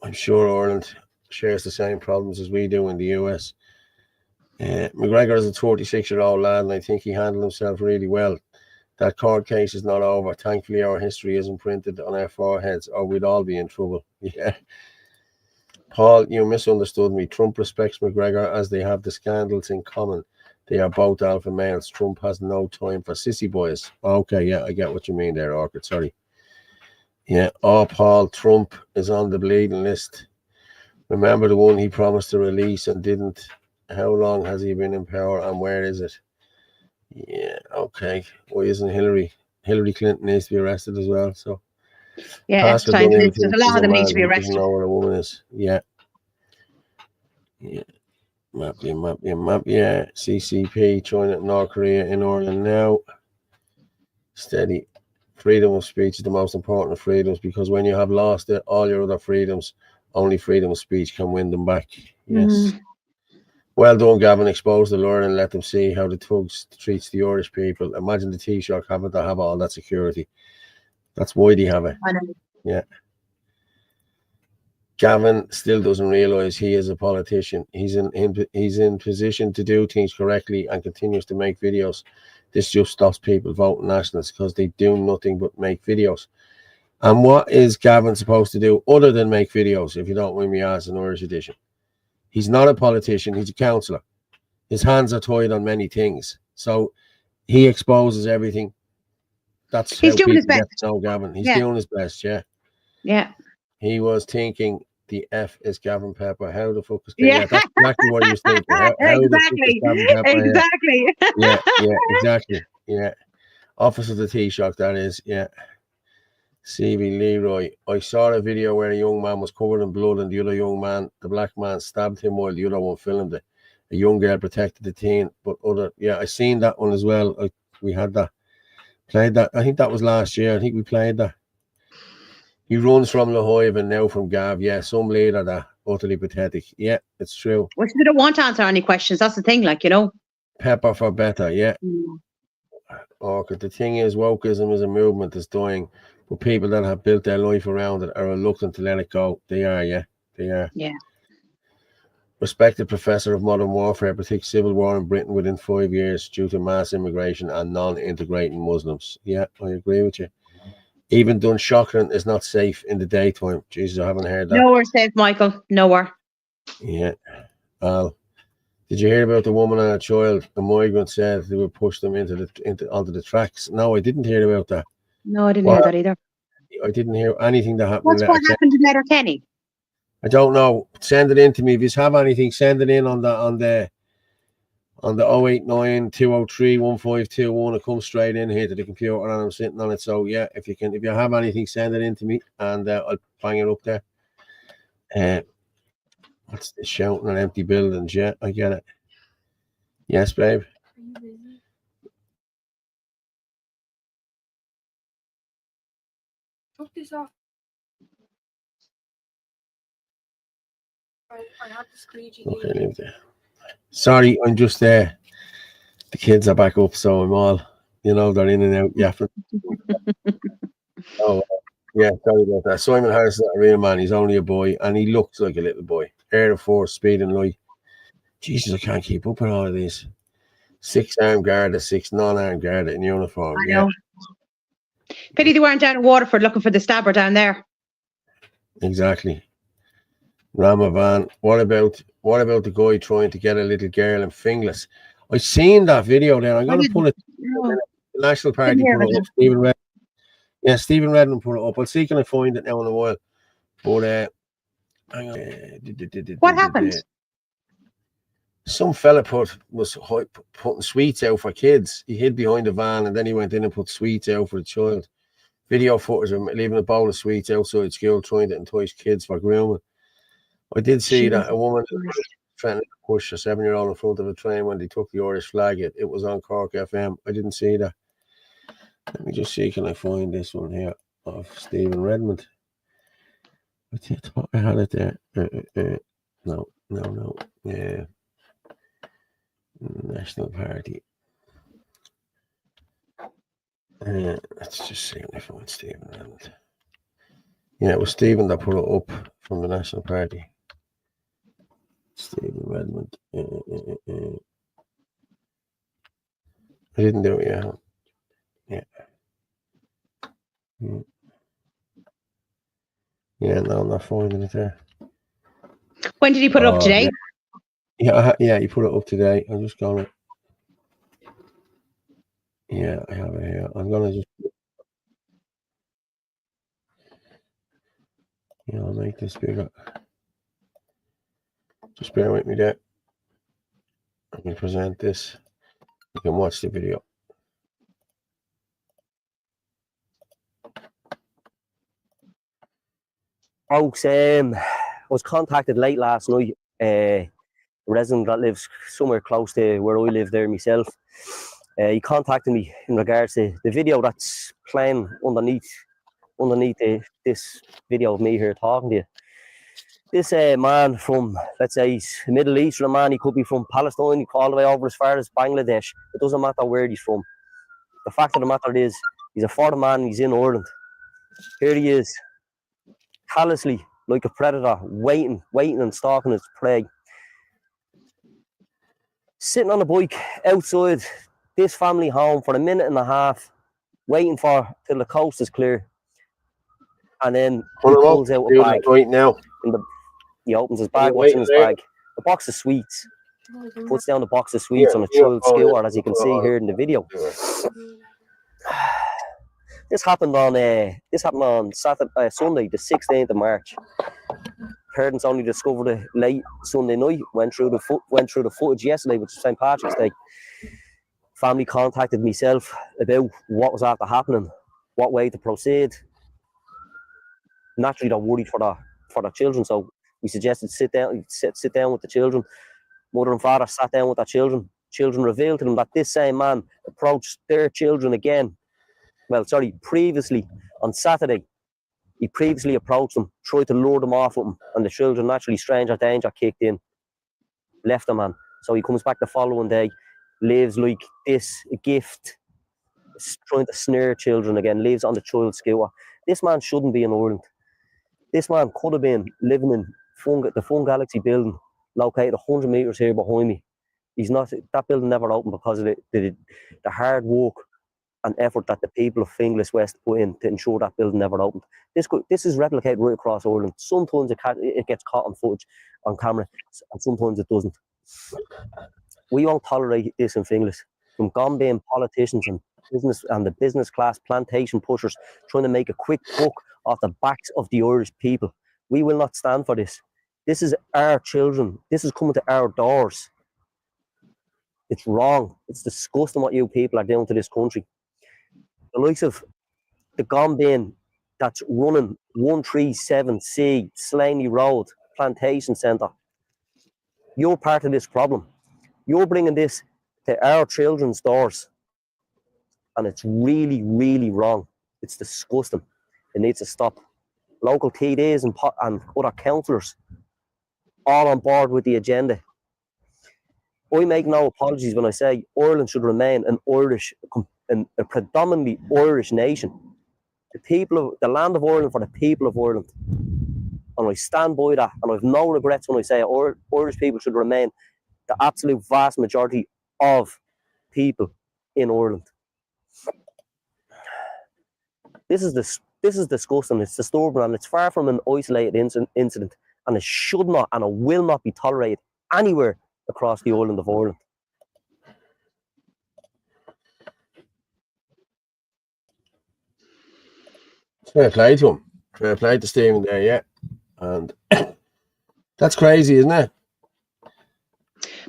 I'm sure Ireland shares the same problems as we do in the US. McGregor is a 36-year-old lad, and I think he handled himself really well. That court case is not over. Thankfully, our history isn't printed on our foreheads, or we'd all be in trouble. Yeah. Paul, you misunderstood me. Trump respects McGregor as they have the scandals in common. They are both alpha males. Trump has no time for sissy boys. Okay, yeah, I get what you mean there, Orchid. Sorry. Yeah. Oh, Paul, Trump is on the bleeding list. Remember the one he promised to release and didn't? How long has he been in power and where is it? Yeah, okay. Why isn't Hillary Clinton needs to be arrested as well? So yeah, it's time. There's a lot of them need to be arrested. Doesn't know what a woman is. Yeah. Map. Yeah. CCP, China, North Korea in Ireland now. Steady. Freedom of speech is the most important of freedoms, because when you have lost it, all your other freedoms, only freedom of speech can win them back. Yes. Well done, Gavin. Expose the lure and let them see how the thugs treats the Irish people. Imagine the Taoiseach having to have all that security. That's why they have it. I know. Yeah. Gavin still doesn't realise he is a politician. He's in position to do things correctly and continues to make videos. This just stops people voting nationalists because they do nothing but make videos. And what is Gavin supposed to do other than make videos, if you don't mind me asking, Irish edition? He's not a politician. He's a councillor. His hands are tied on many things. So he exposes everything. That's he's doing his best. No, Gavin. He's doing his best, yeah. Yeah. He was thinking the F is Gavin Pepper. How the fuck is Gavin? Yeah, that's exactly what he was thinking. How exactly. The fuck is Gavin Pepper exactly. Yeah, exactly. Yeah. Office of the Taoiseach, that is, yeah. C.B. Leroy. I saw a video where a young man was covered in blood and the other young man, the black man, stabbed him while the other one filmed it. A young girl protected the teen, but I seen that one as well. We had that. Played that. I think that was last year. I think we played that. He runs from La Hoive and now from Gav. Yeah, some leader that utterly pathetic. Yeah, it's true. Well, they don't want to answer any questions. That's the thing, like, you know. Pepper for better, yeah. The thing is, wokeism is a movement that's dying, but people that have built their life around it are reluctant to let it go. They are, yeah. They are. Yeah. Respected professor of modern warfare predicts civil war in Britain within 5 years due to mass immigration and non-integrating Muslims. Yeah, I agree with you. Even Dunshaughlin is not safe in the daytime. Jesus, I haven't heard that. Nowhere safe, Michael. Nowhere. Yeah. Did you hear about the woman and a child? The migrant said they would push them onto the tracks. No, I didn't hear about that. No, I didn't hear that either. I didn't hear anything that happened. What happened to Letterkenny? I don't know. Send it in to me. If you have anything, send it in on the 089 203 1521. It comes straight in here to the computer and I'm sitting on it. So yeah, if you have anything, send it in to me and I'll bang it up there. What's the shouting on empty buildings? Yeah, I get it. Yes, babe. Are you busy? Took this off. I had the squeegee. Okay, leave there. Sorry, I'm just there. The kids are back up, so I'm all, they're in and out yapping. Oh, yeah, sorry about that. Simon Harris is not a real man. He's only a boy, and he looks like a little boy. Air of force, speed and light. Jesus, I can't keep up with all of these. 6 armed Garda, 6 non-armed Garda in uniform. I know. Pity they weren't down in Waterford looking for the stabber down there. Exactly. Ramavan. What about the guy trying to get a little girl in Finglas? I seen that video there. I'm going to pull it. The National Party put it up. Stephen Redmond. Yeah, Stephen Redmond put it up. I'll see can I find it now in a while. But what happened? Some fella was putting sweets out for kids. He hid behind the van and then he went in and put sweets out for the child. Video footage of him leaving a bowl of sweets outside school trying to entice kids for grooming. I did see that a woman trying to push a 7-year-old in front of a train when they took the Irish flag. It was on Cork FM. I didn't see that. Let me just see, can I find this one here of Stephen Redmond? I thought I had it there. No. Yeah. National Party. Let's just see if I find Stephen Redmond. Yeah, it was Stephen that put it up from the National Party. Stephen Redmond. I didn't do it yet. Yeah, no, I'm not finding it there. When did he put it up today? Yeah, he put it up today. I'm just gonna. Yeah, I have it here. I'm gonna just. Yeah, I'll make this bigger. Just bear with me there. I'm gonna present this. You can watch the video. Folks, I was contacted late last night. A resident that lives somewhere close to where I live there myself. He contacted me in regards to the video that's playing underneath this video of me here talking to you. This man from, let's say, he's a Middle Eastern man. He could be from Palestine, all the way over as far as Bangladesh. It doesn't matter where he's from. The fact of the matter is, he's a foreign man and he's in Ireland. Here he is, callously, like a predator, waiting and stalking his prey. Sitting on a bike outside this family home for a minute and a half, waiting till the coast is clear. And then he pulls out a bag. Right now. He opens his bag, what's in his bag? A box of sweets. Puts down the box of sweets on a chilled skewer, as you can see here in the video. This happened on Sunday, the 16th of March. Parents only discovered it late Sunday night. Went through the footage yesterday, which is St. Patrick's Day. Family contacted myself about what was after happening, what way to proceed. Naturally, they're worried for their children, so we suggested sit down with the children. Mother and father sat down with their children. Children revealed to them that this same man approached their children again. Previously on Saturday, he previously approached them, tried to lure them off with him, and the children, naturally, stranger danger kicked in, left the man. So he comes back the following day, lives like this, a gift, trying to snare children again, lives on the child skewer. This man shouldn't be in Ireland. This man could have been living in the Fun Galaxy building, located 100 metres here behind me. He's not. That building never opened because of the hard work and effort that the people of Finglas West put in to ensure that building never opened. This is replicated right across Ireland. Sometimes it gets caught on footage, on camera, and sometimes it doesn't. We won't tolerate this in Finglas. From Gombe politicians and the business class plantation pushers trying to make a quick buck off the backs of the Irish people. We will not stand for this. This is our children. This is coming to our doors. It's wrong. It's disgusting what you people are doing to this country. The likes of the Gombe that's running 137C Slaney Road Plantation Centre. You're part of this problem. You're bringing this to our children's doors. And it's really, really wrong. It's disgusting. It needs to stop. Local TDs and other councillors all on board with the agenda. I make no apologies when I say Ireland should remain a predominantly Irish nation. The land of Ireland for the people of Ireland. And I stand by that, and I've no regrets when I say Irish people should remain the absolute vast majority of people in Ireland. This is disgusting, it's disturbing, and it's far from an isolated incident, and it should not and it will not be tolerated anywhere across the island of Ireland. Fair play to him. Fair play to Stephen there, yeah. And that's crazy, isn't it?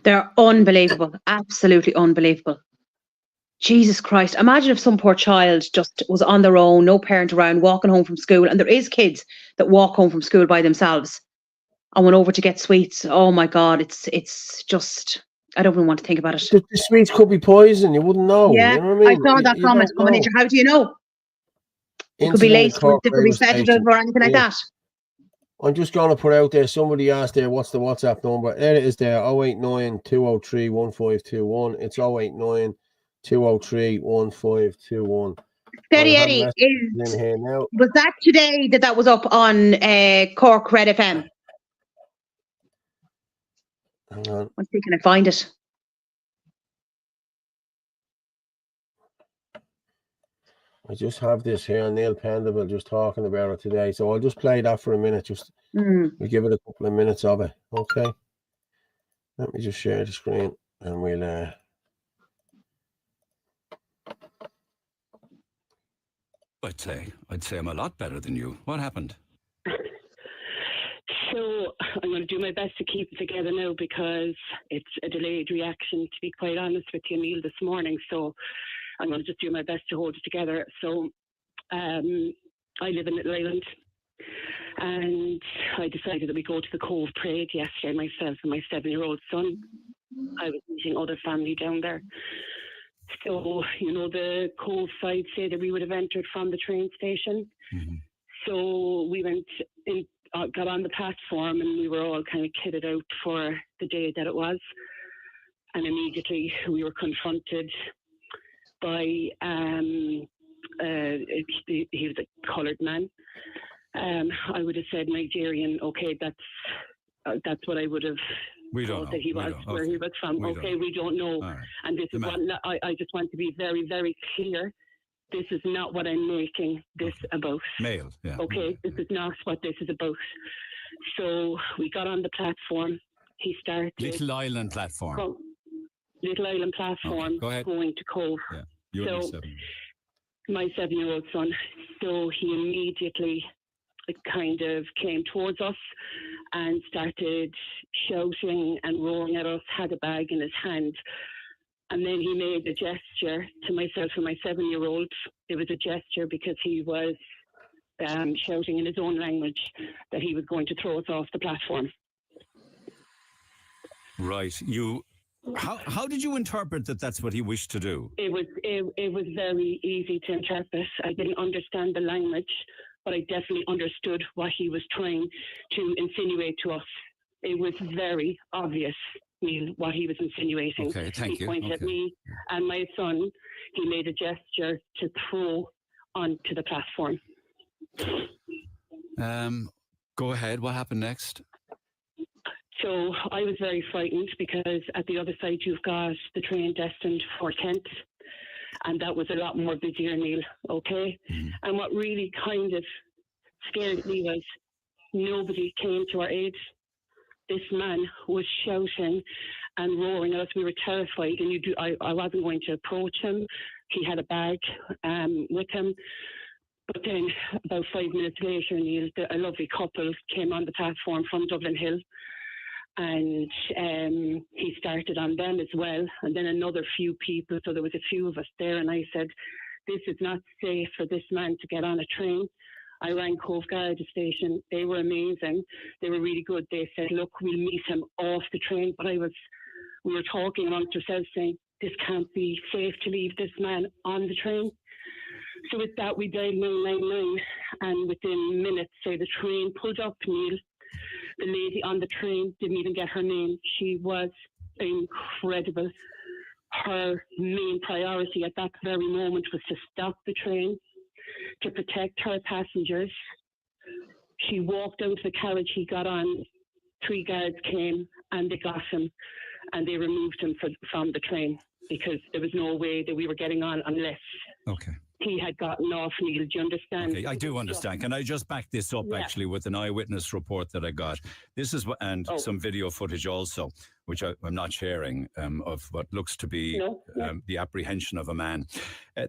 They're unbelievable. Absolutely unbelievable. Jesus Christ. Imagine if some poor child just was on their own, no parent around, walking home from school. And there is kids that walk home from school by themselves and went over to get sweets. Oh my God, it's just, I don't even want to think about it. The sweets could be poison. You wouldn't know. Yeah, you know what I mean? I saw that comment coming in. How do you know? It could be laced with, it could be sedative or anything like that. I'm just going to put out there, somebody asked there, what's the WhatsApp number? There it is there, 089 203 1521. It's 089 203 1521. Steady Eddie, was that today that was up on Cork Red FM? Hang on. Let's see, can I find it? I just have this here, Neil Pendable just talking about it today. So I'll just play that for a minute. We'll give it a couple of minutes of it. Okay. Let me just share the screen and we'll I'd say I'm a lot better than you. What happened? So I'm going to do my best to keep it together now because it's a delayed reaction, to be quite honest with you, Neil, this morning. So I'm going to just do my best to hold it together. So I live in Little Island, and I decided that we go to the Cove Parade yesterday, myself and my 7-year-old son. I was meeting other family down there. So, you know, the Cove side say that we would have entered from the train station. Mm-hmm. So we went in, got on the platform, and we were all kind of kitted out for the day that it was. And immediately we were confronted by he was a coloured man. I would have said Nigerian. Okay, that's what I would have thought that he was, where he was from. We don't know. Right. And this is what I just want to be very, very clear. This is not what I'm making this about. Male, yeah. Okay, this is not what this is about. So we got on the platform. He started. Little Island platform. Little Island platform, going to Cove. Yeah. So my 7-year-old son, so he immediately kind of came towards us and started shouting and roaring at us, had a bag in his hand. And then he made a gesture to myself and my 7-year-old. It was a gesture because he was shouting in his own language that he was going to throw us off the platform. Right. How did you interpret that that's what he wished to do? It was very easy to interpret. I didn't understand the language, but I definitely understood what he was trying to insinuate to us. It was very obvious, Neil, what he was insinuating. Okay, thank you. He pointed at me and my son. He made a gesture to throw onto the platform. Go ahead. What happened next? So I was very frightened because at the other side you've got the train destined for Kent, and that was a lot more busier, Neil, okay? Mm. And what really kind of scared me was nobody came to our aid. This man was shouting and roaring at us. We were terrified, and I wasn't going to approach him. He had a bag with him. But then about 5 minutes later, Neil, a lovely couple came on the platform from Dublin Hill. And he started on them as well, and then another few people. So there was a few of us there, and I said, this is not safe for this man to get on a train. I rang Cove Garda Station. They were amazing. They were really good. They said, look, we'll meet him off the train. But we were talking amongst ourselves saying, this can't be safe to leave this man on the train. So with that, we dialed 999, and within minutes, the train pulled up, Neil. The lady on the train didn't even get her name. She was incredible. Her main priority at that very moment was to stop the train, to protect her passengers. She walked out of the carriage he got on. 3 guards came and they got him and they removed him from the train because there was no way that we were getting on unless he had gotten off, Neil. Do you understand? Okay, I do understand. Can I just back this up actually with an eyewitness report that I got? This is what, and some video footage also, which I'm not sharing, of what looks to be the apprehension of a man.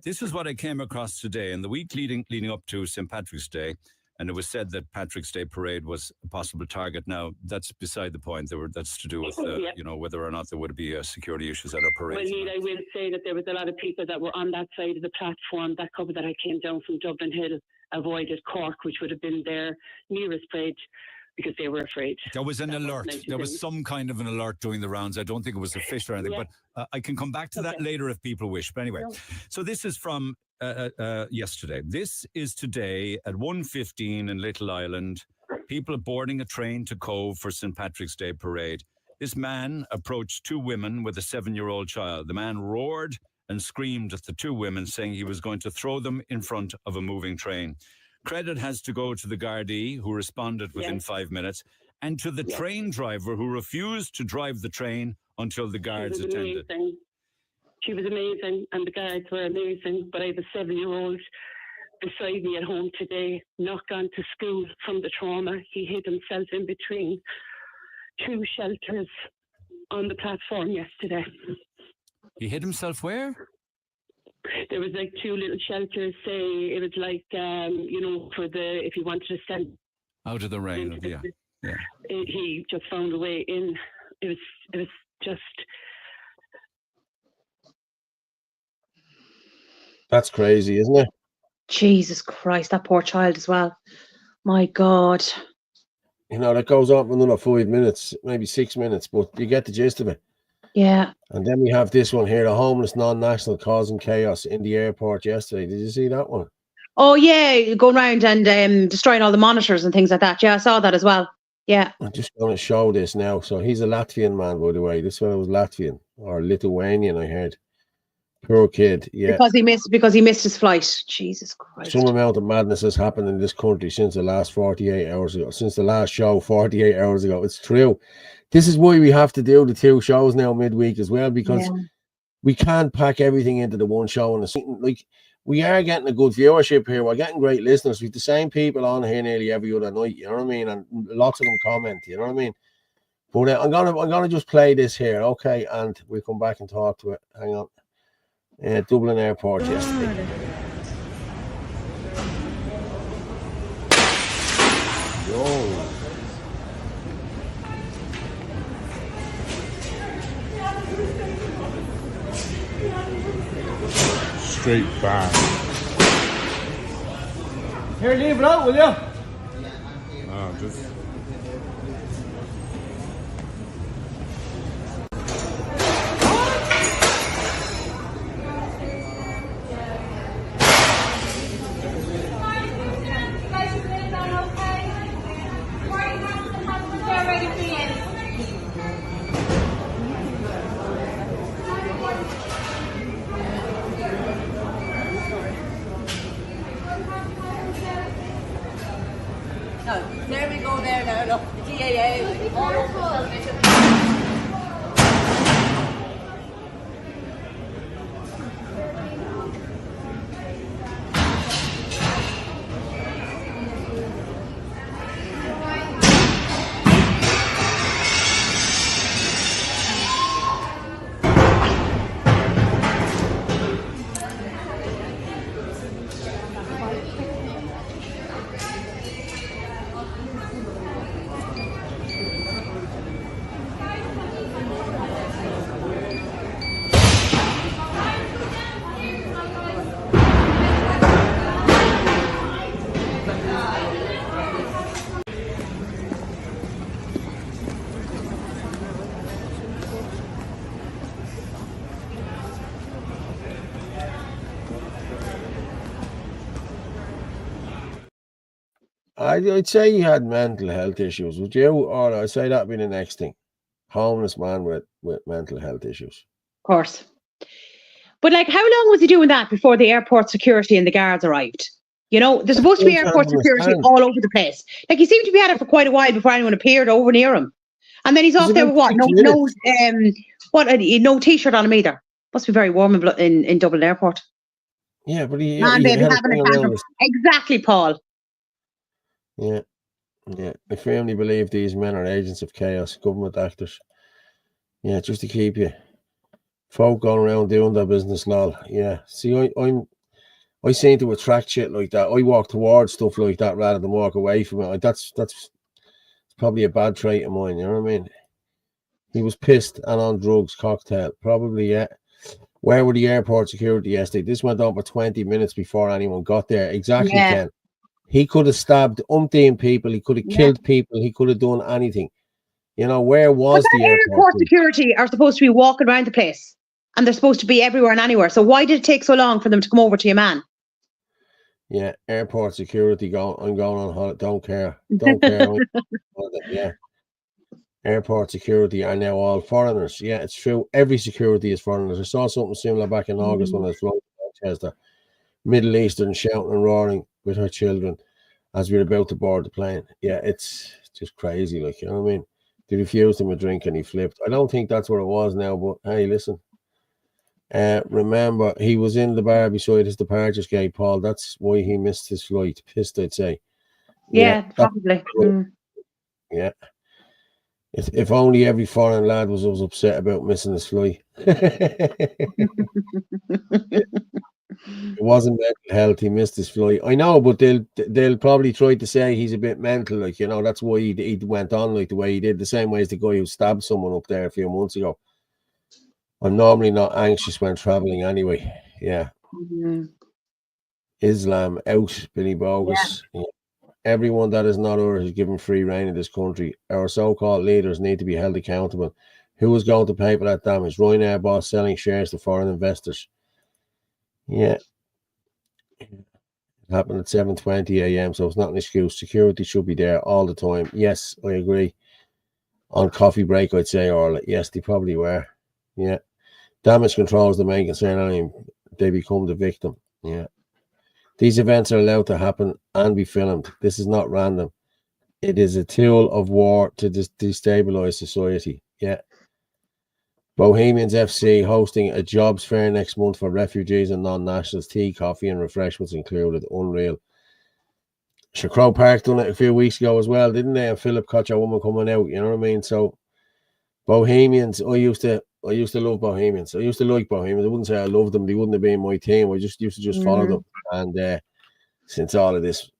This is what I came across today in the week leading up to St. Patrick's Day. And it was said that Patrick's Day parade was a possible target. Now, that's beside the point. That's to do with, whether or not there would be security issues at a parade. Well, Neil, I will say that there was a lot of people that were on that side of the platform. That couple that I came down from Dublin Hill avoided Cork, which would have been their nearest parade, because they were afraid. There was an alert. There was some kind of an alert doing the rounds. I don't think it was official or anything, but I can come back to that later if people wish. But anyway, so this is from yesterday. This is today at 1:15 in Little Island. People boarding a train to Cove for St. Patrick's Day parade. This man approached 2 women with a 7-year-old child. The man roared and screamed at the 2 women, saying he was going to throw them in front of a moving train. Credit has to go to the Gardaí, who responded within 5 minutes, and to the train driver, who refused to drive the train until the guards attended. She was amazing, and the guards were amazing, but I have a 7-year-old beside me at home today, not gone to school from the trauma. He hid himself in between 2 shelters on the platform yesterday. He hid himself where? There was like 2 little shelters, say it was like, for if you wanted to stand out of the rain, he just found a way in. It was just... That's crazy, isn't it? Jesus Christ, that poor child as well. My God. You know, that goes on for another 5 minutes, maybe 6 minutes, but you get the gist of it. Yeah. And then we have this one here, the homeless non-national causing chaos in the airport yesterday. Did you see that one? Oh, yeah, going around and destroying all the monitors and things like that. Yeah, I saw that as well. Yeah. I'm just going to show this now. So he's a Latvian man, by the way. This one was Latvian or Lithuanian, I heard. Poor kid, yeah. Because he missed his flight. Jesus Christ. Some amount of madness has happened in this country since the last 48 hours ago. Since the last show 48 hours ago. It's true. This is why we have to do the 2 shows now midweek as well, because we can't pack everything into the one show. And like, we are getting a good viewership here. We're getting great listeners. We've the same people on here nearly every other night. You know what I mean? And lots of them comment. You know what I mean? But I'm gonna just play this here, okay? And we'll come back and talk to it. Hang on. Dublin Airport yesterday. Yo. Straight back. Here, leave it out, will you? No, just... There we go there now, look, the GAA, all over the I'd say he had mental health issues, would you? Or I'd say that'd be the next thing. homeless man with mental health issues. Of course. But like, how long was he doing that before the airport security and the guards arrived? You know, there's supposed to be airport security all over the place. Like, he seemed to be at it for quite a while before anyone appeared over near him. And then he's off there with what? No t-shirt on him either. Must be very warm in Dublin Airport. Yeah, but he baby, had having a tantrum. Exactly, Paul. Yeah. I firmly believe these men are agents of chaos, government actors. Yeah, just to keep you folk going around doing their business, lol. Yeah. See, I seem to attract shit like that. I walk towards stuff like that rather than walk away from it. That's probably a bad trait of mine, you know what I mean? He was pissed and on drugs, cocktail. Probably, yeah. Where were the airport security yesterday? This went on for 20 minutes before anyone got there. Exactly, Ken. He could have stabbed umpteen people. He could have killed people. He could have done anything. You know, where was the airport security are supposed to be walking around the place, and they're supposed to be everywhere and anywhere. So why did it take so long for them to come over to your man? Yeah, airport security. I'm going on holiday. Don't care. Don't care. Yeah. Airport security are now all foreigners. Yeah, it's true. Every security is foreigners. I saw something similar back in August when I was flying to Manchester. Middle Eastern shouting and roaring with her children as we were about to board the plane. Yeah, it's just crazy. Like, you know what I mean? They refused him a drink and he flipped. I don't think that's what it was now, but hey, listen. Remember, he was in the bar beside his departures gate, Paul. That's why he missed his flight. Pissed, I'd say. Yeah, probably. Yeah. If only every foreign lad was upset about missing his flight. It wasn't mental health. He missed his flight. I know, but they'll probably try to say he's a bit mental. Like, you know, that's why he went on like the way he did. The same way as the guy who stabbed someone up there a few months ago. I'm normally not anxious when traveling anyway. Yeah. Islam out, Billy Bogus. Yeah. Everyone that is not ours is given free rein in this country. Our so-called leaders need to be held accountable. Who is going to pay for that damage? Ryanair boss selling shares to foreign investors. Yeah. It happened at 7:20 a.m., so it's not an excuse. Security should be there all the time. Yes, I agree. On coffee break, I'd say, Orla. Yes, they probably were. Yeah. Damage control is the main concern. I mean, they become the victim. Yeah. These events are allowed to happen and be filmed. This is not random. It is a tool of war to destabilize society. Yeah. Bohemians FC hosting a jobs fair next month for refugees and non-nationals. Tea, coffee and refreshments included. Unreal. Croke Park done it a few weeks ago as well, didn't they? And Philip caught a woman coming out, you know what I mean? So Bohemians, I used to love Bohemians. I used to like Bohemians. I wouldn't say I loved them. They wouldn't have been my team. I used to follow them. And since all of this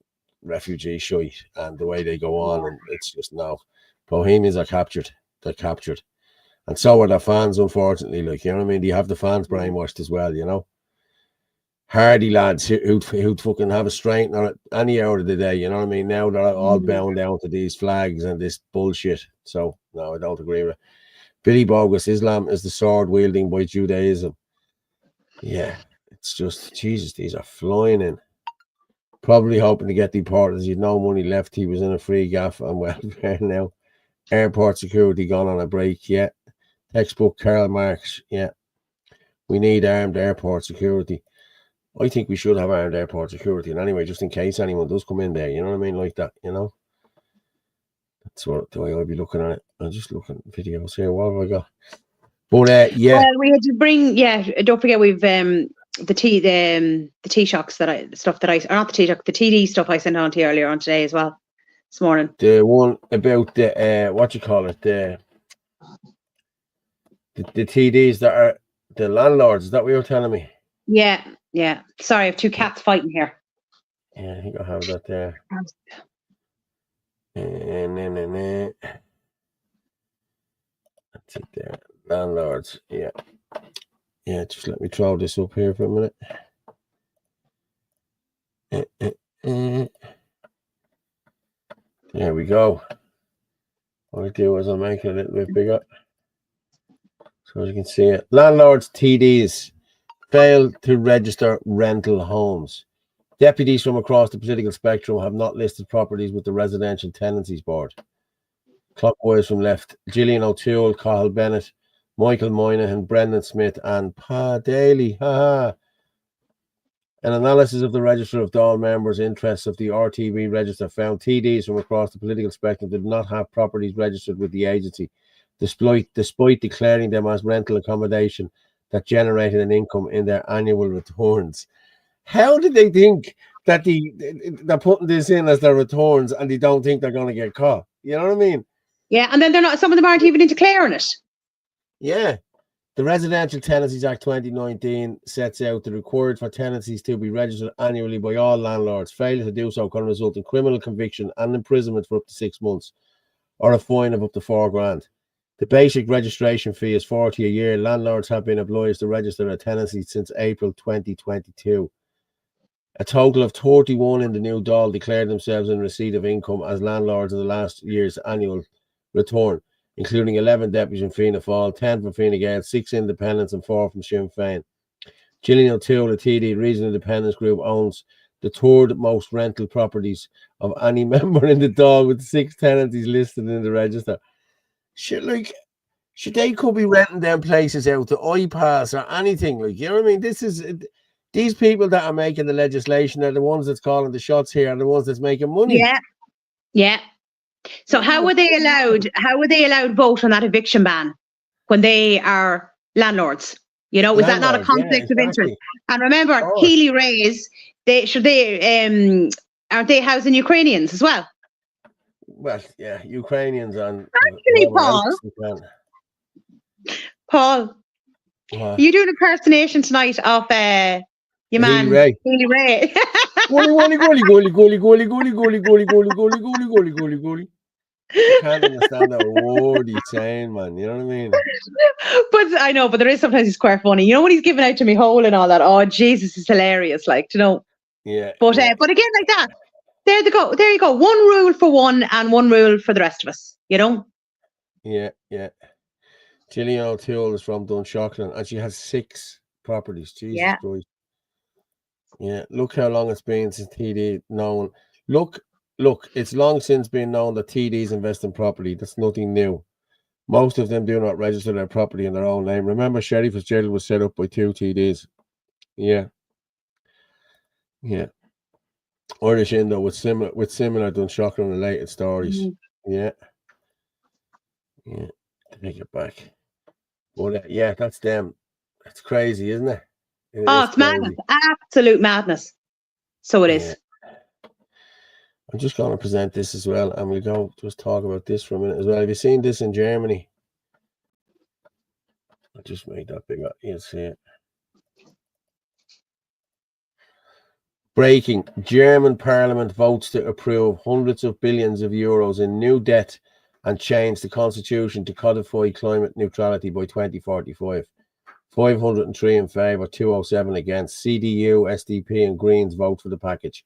refugee shite and the way they go on, and it's just now Bohemians are captured. They're captured. And so are the fans, unfortunately. Like, you know what I mean? They have the fans brainwashed as well, you know? Hardy lads who'd fucking have a straightener at any hour of the day, you know what I mean? Now they're all bound down to these flags and this bullshit. So, no, I don't agree with it. Billy Bogus, Islam is the sword wielding by Judaism. Yeah, it's just, Jesus, these are flying in. Probably hoping to get deported as he'd no money left. He was in a free gaff and welfare now. Airport security gone on a break, yeah. Textbook Karl Marx, yeah. We need armed airport security. I think we should have armed airport security. And anyway, just in case anyone does come in there, you know what I mean? Like that, you know? That's what the way I'll be looking at it. I'm just looking at videos here. What have I got? But yeah. Well, we had to bring, don't forget we've the T-shocks the TD stuff I sent on to you earlier on today as well, this morning. The one about the, what you call it, the TDs that are the landlords, is that what you were telling me? Yeah. Sorry, I have two cats fighting here. Yeah, I think I have that there. That's it there. Landlords, yeah. Yeah, just let me throw this up here for a minute. There we go. What I do is I'll make it a little bit bigger. So as you can see it. Landlords TDs fail to register rental homes. Deputies from across the political spectrum have not listed properties with the Residential Tenancies Board. Clockwise from left. Gillian O'Toole, Cathal Bennett, Michael Moynihan, Brendan Smith, and Pa Daly. An analysis of the register of Dáil members' interests of the RTB register found TDs from across the political spectrum did not have properties registered with the agency, despite declaring them as rental accommodation that generated an income in their annual returns. How did they think that they're putting this in as their returns and they don't think they're going to get caught? You know what I mean? Yeah, and then they're not. Some of them aren't even declaring it. Yeah. The Residential Tenancies Act 2019 sets out the required for tenancies to be registered annually by all landlords. Failure to do so can result in criminal conviction and imprisonment for up to 6 months, or a fine of up to $4,000. The basic registration fee is $40 a year. Landlords have been obliged to register a tenancy since April 2022. A total of 31 in the new Dáil declared themselves in receipt of income as landlords in the last year's annual return, including 11 deputies from Fianna Fáil, 10 from Fine Gael, 6 independents and 4 from Sinn Féin. Gillian O'Toole, the TD Regional Independence Group, owns the third most rental properties of any member in the Dáil, with 6 tenancies listed in the register. They could be renting them places out to iPass or anything, like, you know what I mean? These people that are making the legislation are the ones that's calling the shots here, are the ones that's making money. Yeah. So how were they allowed vote on that eviction ban when they are landlords? You know, is that not a conflict of interest? And remember, Healy Rays, aren't they housing Ukrainians as well? Well, yeah, Ukrainians and actually, Paul, you do an impersonation tonight of your man Healy Ray. Goalie. I can't understand that word he's saying, man. You know what I mean? But I know, but there is sometimes he's quite funny. You know when he's giving out to me whole and all that. Oh, Jesus, is hilarious. Like, you know. Yeah. But again, like that. There you go. One rule for one and one rule for the rest of us. You know. Yeah. Gillian O'Toole is from Dunshaughlin, and she has 6 properties. Jesus Christ. Yeah. Look how long it's been since TD known. Look, it's long since been known that TDs invest in property. That's nothing new. Most of them do not register their property in their own name. Remember, Sherry Fitzgerald was set up by 2 TDs. Yeah. Irish Indo with similar Dunshaughlin related stories. Yeah. Take it back. But that's them. It's crazy, isn't it? It's madness. Absolute madness. So it is. I'm just going to present this as well, and we'll go just talk about this for a minute as well. Have you seen this in Germany? I just made that big up. You'll see it. Breaking. German Parliament votes to approve hundreds of billions of euros in new debt and change the constitution to codify climate neutrality by 2045. 503 in favour, 207 against. CDU, SDP and Greens vote for the package.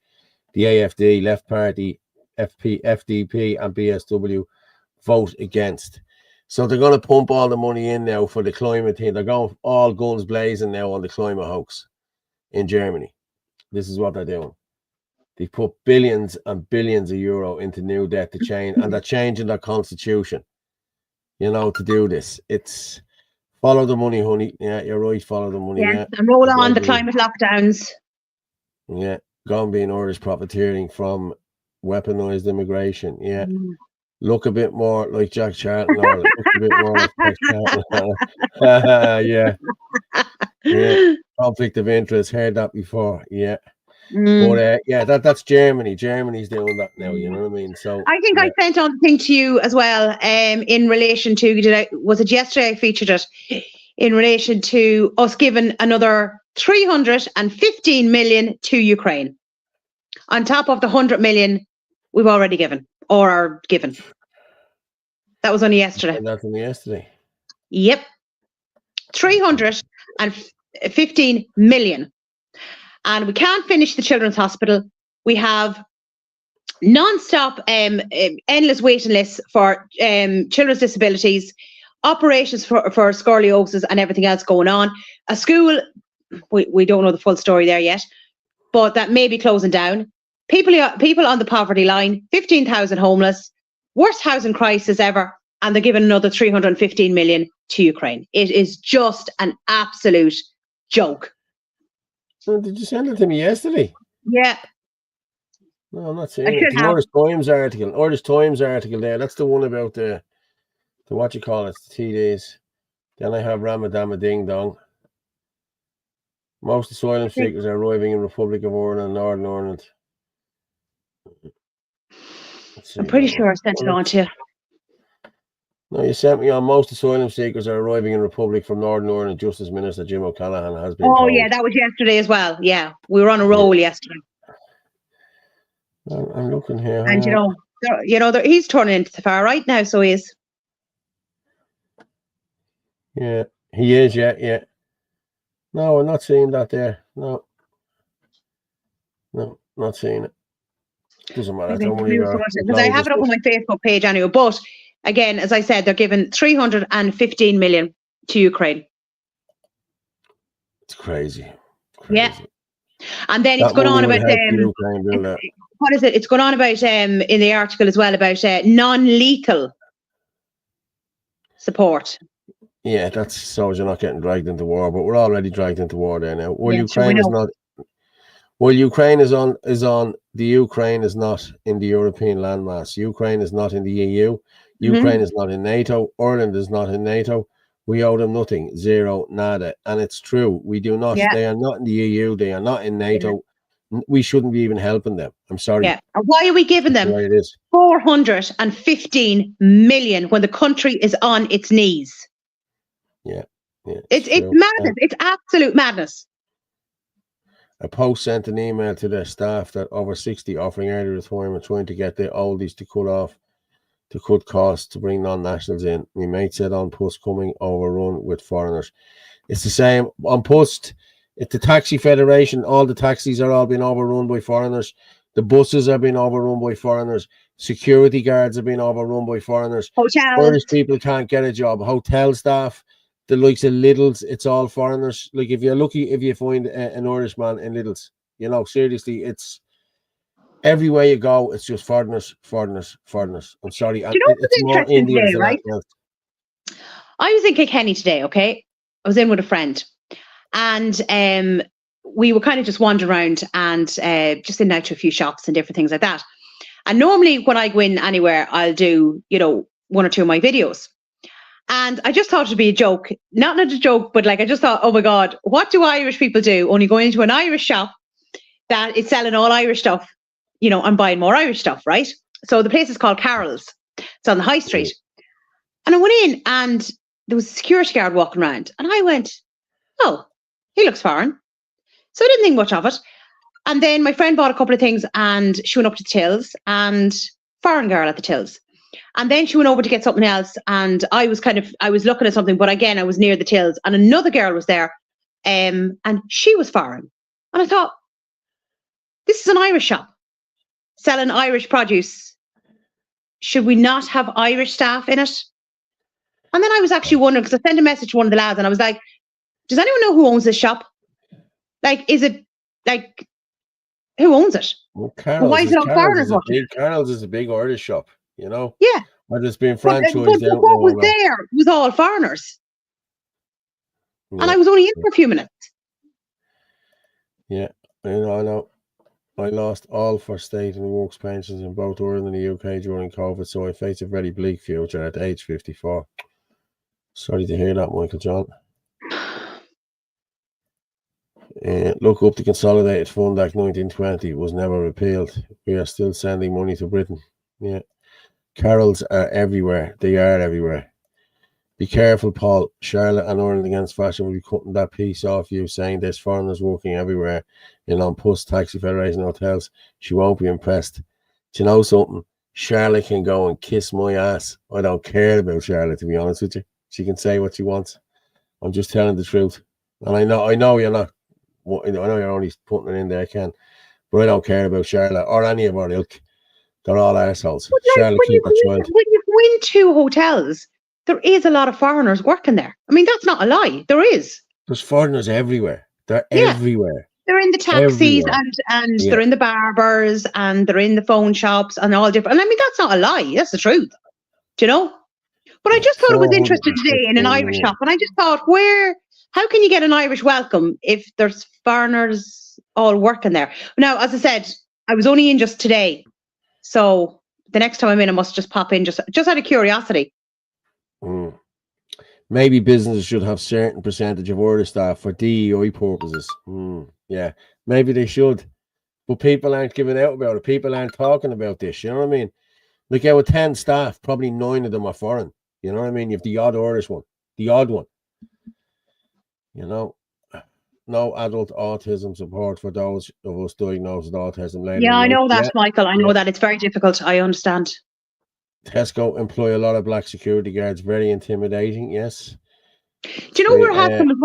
The AFD, Left Party, FDP and BSW vote against. So they're going to pump all the money in now for the climate thing. They're going all guns blazing now on the climate hoax in Germany. This is what they're doing. They put billions and billions of euro into new debt to change, and they're changing their constitution, you know, to do this. It's follow the money, honey. Yeah, you're right. Follow the money. Yeah. And roll on the climate lockdowns. Yeah. Gone being Irish profiteering from weaponized immigration. Yeah. Look a bit more like Jack Charlton. Or look a bit more like Jack Charlton. Yeah. Conflict of interest. Heard that before. Yeah. But that's Germany. Germany's doing that now. You know what I mean? So I think I sent on the thing to you as well. In relation to was it yesterday? I featured it in relation to us giving another 315 million to Ukraine on top of the 100 million we've already given or are given. That was only yesterday. That's only yesterday. Yep. 315 million. And we can't finish the Children's Hospital. We have non-stop endless waiting lists for children's disabilities, operations for scoliosis and everything else going on. A school, we don't know the full story there yet, but that may be closing down. People on the poverty line, 15,000 homeless, worst housing crisis ever, and they're giving another 315 million to Ukraine. It is just an absolute joke. So did you send it to me yesterday? Yeah. No, I'm not seeing it. The Irish Times article there. That's the one about the what you call it, the TDs. Then I have Ramadan Ding Dong. Most asylum seekers are arriving in Republic of Ireland and Northern Ireland. I'm pretty sure I sent it on to you. No, you sent me on most asylum seekers are arriving in Republic from Northern Ireland. Justice Minister Jim O'Callaghan has been. Oh, yeah, that was yesterday as well. Yeah, we were on a roll yesterday. I'm looking here. And he's turning into the far right now, so he is. Yeah, he is. Yeah. No, I'm not seeing that there. No, not seeing it. Doesn't matter. Because I have it up on my Facebook page anyway. But again, as I said, they're giving 315 million to Ukraine. It's crazy. Yeah. And then it's going on about what is it? It's going on about in the article as well about non-lethal support. Yeah, that's so you're not getting dragged into war, but we're already dragged into war there now. Well, Ukraine is not. Well, Ukraine is on. The Ukraine is not in the European landmass. Ukraine is not in the EU. Ukraine is not in NATO. Ireland is not in NATO. We owe them nothing, zero, nada, and it's true. We do not. Yeah. They are not in the EU. They are not in NATO. Yeah. We shouldn't be even helping them. I'm sorry. Yeah. And why are we giving them 415 million when the country is on its knees? Yeah. It's madness. It's absolute madness. A Post sent an email to their staff that over 60 offering early retirement, trying to get the oldies to cut costs to bring non-nationals in. My mate said on Post coming overrun with foreigners. It's the same on Post. It's the taxi federation. All the taxis are all being overrun by foreigners. The buses are being overrun by foreigners. Security guards are being overrun by foreigners. Hotels. Irish people can't get a job. Hotel staff, the likes of Lidl's, it's all foreigners. Like if you're lucky, if you find an Irishman in Lidl's, seriously, it's everywhere you go. It's just foreigners. I'm sorry, it's more Indians than anything else. I was in Kilkenny today. Okay, I was in with a friend, and we were kind of just wandering around and just in and out to a few shops and different things like that. And normally when I go in anywhere, I'll do one or two of my videos. And I just thought it'd be a joke, not a joke, but I just thought, oh my God, what do Irish people do? Only going into an Irish shop that is selling all Irish stuff, and buying more Irish stuff, right? So the place is called Carol's. It's on the high street. And I went in and there was a security guard walking around. And I went, oh, he looks foreign. So I didn't think much of it. And then my friend bought a couple of things and she went up to the tills and foreign girl at the tills. And then she went over to get something else, and I was looking at something, but again, I was near the tills, and another girl was there, and she was foreign. And I thought, this is an Irish shop selling Irish produce. Should we not have Irish staff in it? And then I was actually wondering, because I sent a message to one of the lads, and I was like, does anyone know who owns this shop? Is it who owns it? Well, why is it all foreigners? Carol's is a big Irish shop. Yeah. But it's been franchised. But what was there was all foreigners. Yeah. And I was only in for a few minutes. Yeah, I know. I lost all First State and Works pensions in both Ireland and the UK during COVID, so I face a very bleak future at age 54. Sorry to hear that, Michael John. Look up the Consolidated Fund Act 1920 was never repealed. We are still sending money to Britain. Yeah. Carols are everywhere. They are everywhere. Be careful, Paul. Charlotte and Ireland Against Fashion will be cutting that piece off you, saying there's foreigners working everywhere in on Post Taxi Federation hotels. She won't be impressed. Do you know something? Charlotte can go and kiss my ass. I don't care about Charlotte, to be honest with you. She can say what she wants. I'm just telling the truth. And I know you're not. I know you're only putting it in there, Ken. But I don't care about Charlotte or any of our ilk. They're all assholes. When you go into hotels, there is a lot of foreigners working there. I mean, that's not a lie. There is. There's foreigners everywhere. They're everywhere. They're in the taxis Everywhere. and Yeah. they're in the barbers and they're in the phone shops and all different. And I mean, that's not a lie. That's the truth. Do you know? But I just thought it was interesting today in an 416 Irish million. shop. And I just thought, how can you get an Irish welcome if there's foreigners all working there? Now, as I said, I was only in just today. So the next time I'm in, I must just pop in just out of curiosity. Mm. Maybe businesses should have certain percentage of Irish staff for DEI purposes. Yeah, maybe they should. But people aren't giving out about it. People aren't talking about this. You know what I mean? Like out of 10 staff, probably 9 of them are foreign. You know what I mean? You have the odd Irish one, the odd one. You know, no adult autism support for those of us diagnosed with autism later. Yeah, I in know life. that, Michael. I know that. It's very difficult. I understand. Tesco employ a lot of black security guards. Very intimidating. Yes. Do you know where it has them as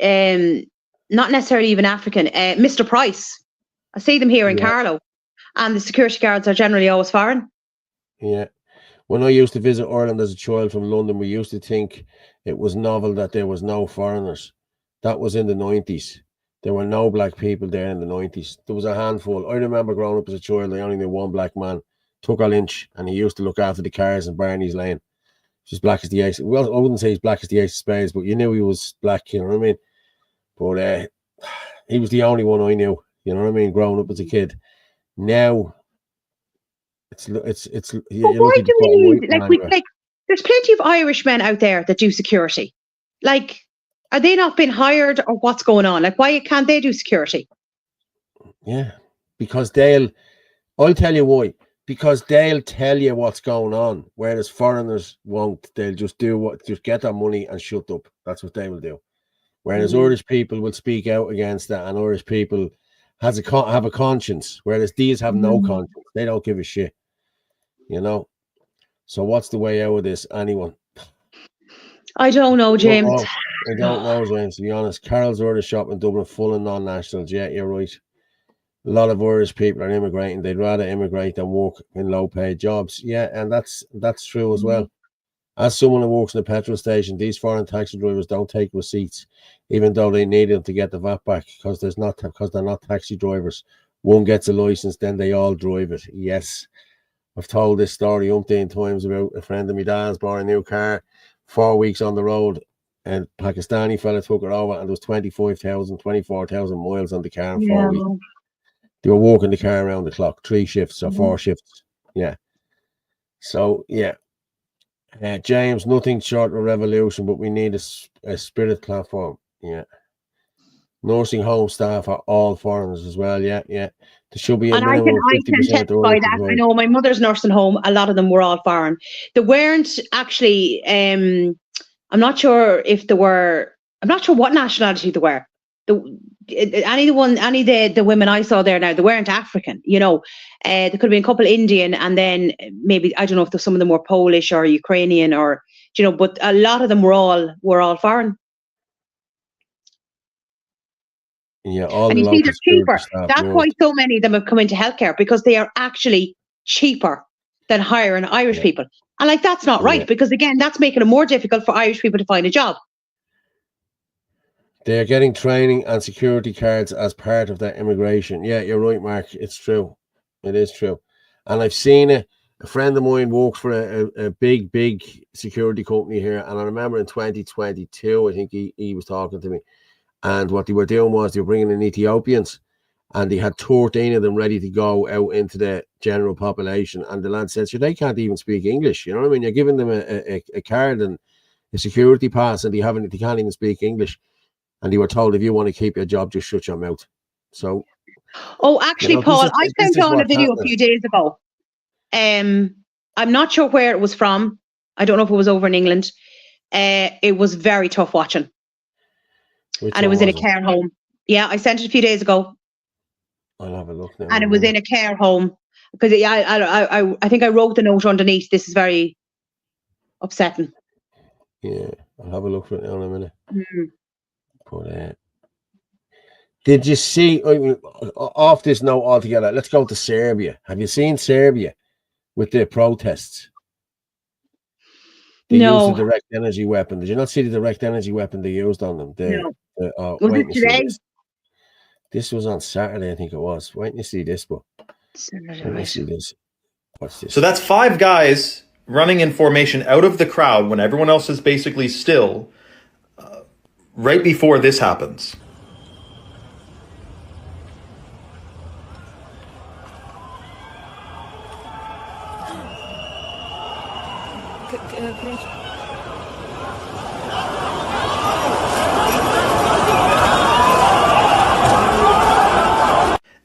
well? Not necessarily even African. Mr. Price. I see them here in Carlow. And the security guards are generally always foreign. Yeah. When I used to visit Ireland as a child from London, we used to think it was novel that there was no foreigners. That was in the 90s. There were no black people there in the 90s. There was a handful. I remember growing up as a child, I only knew one black man, Tucker Lynch, and he used to look after the cars in Barney's Lane. He's black as the ace. Well, I wouldn't say he's black as the ace of spades, but you knew he was black, you know what I mean? But he was the only one I knew, you know what I mean, growing up as a kid. Now, you're Why lucky to do put a we white need, man anywhere. there's plenty of Irish men out there that do security. Like, are they not been hired or what's going on? Like, why can't they do security? Yeah, because I'll tell you why. Because they'll tell you what's going on, whereas foreigners won't. They'll just just get their money and shut up. That's what they will do. Whereas Irish people will speak out against that, and Irish people have a conscience, whereas these have no conscience. They don't give a shit, you know. So what's the way out of this? Anyone? I don't know, James. I don't know, James. To be honest, Carol's Irish shop in Dublin full of non-nationals. Yeah, you're right. A lot of Irish people are immigrating. They'd rather immigrate than work in low-paid jobs. Yeah, and that's true as well. As someone who works in a petrol station, these foreign taxi drivers don't take receipts, even though they need them to get the VAT back because they're not taxi drivers. One gets a license, then they all drive it. Yes, I've told this story umpteen times about a friend of my dad's bought a new car, 4 weeks on the road, and Pakistani fella took it over, and there was 24,000 miles on the car in 4 weeks. They were walking the car around the clock, 3 shifts or 4 shifts. Yeah. So yeah. James, nothing short of revolution, but we need a spirit platform. Yeah. Nursing home staff are all foreigners as well. Yeah, yeah. There should be a minimum of 50% testify that. I know my mother's nursing home, a lot of them were all foreign. They weren't actually, I'm not sure what nationality they were. Any of the women I saw there now, they weren't African, you know. There could have been a couple Indian, and then maybe, I don't know if some of them were Polish or Ukrainian or, you know, but a lot of them were all foreign. Yeah, all and the you see, they're cheaper. staff, That's why so many of them have come into healthcare, because they are actually cheaper than hiring Irish people. And like, that's not right, because again, that's making it more difficult for Irish people to find a job. They're getting training and security cards as part of their immigration. Yeah, you're right, Mark. It's true. It is true. And I've seen it. A friend of mine works for a big security company here. And I remember in 2022, I think he was talking to me. And what they were doing was they were bringing in Ethiopians. And they had 13 of them ready to go out into the general population. And the lad said, they can't even speak English. You know what I mean? You're giving them a card and a security pass, and they can't even speak English. And they were told, if you want to keep your job, just shut your mouth. So, actually, you know, Paul, I sent on a video a few days ago. I'm not sure where it was from. I don't know if it was over in England. It was very tough watching. And it was in a care home. Yeah, I sent it a few days ago. I'll have a look now. And it was in a care home. Because I think I wrote the note underneath. This is very upsetting. Yeah, I'll have a look for it now in a minute. But, did you see, off this note altogether, let's go to Serbia. Have you seen Serbia with their protests? They used a direct energy weapon. Did you not see the direct energy weapon they used on them? No. Was it today? This was on Saturday, I think it was. Wait till you see this, but let me see this. What's this? So that's 5 guys running in formation out of the crowd when everyone else is basically still, right before this happens.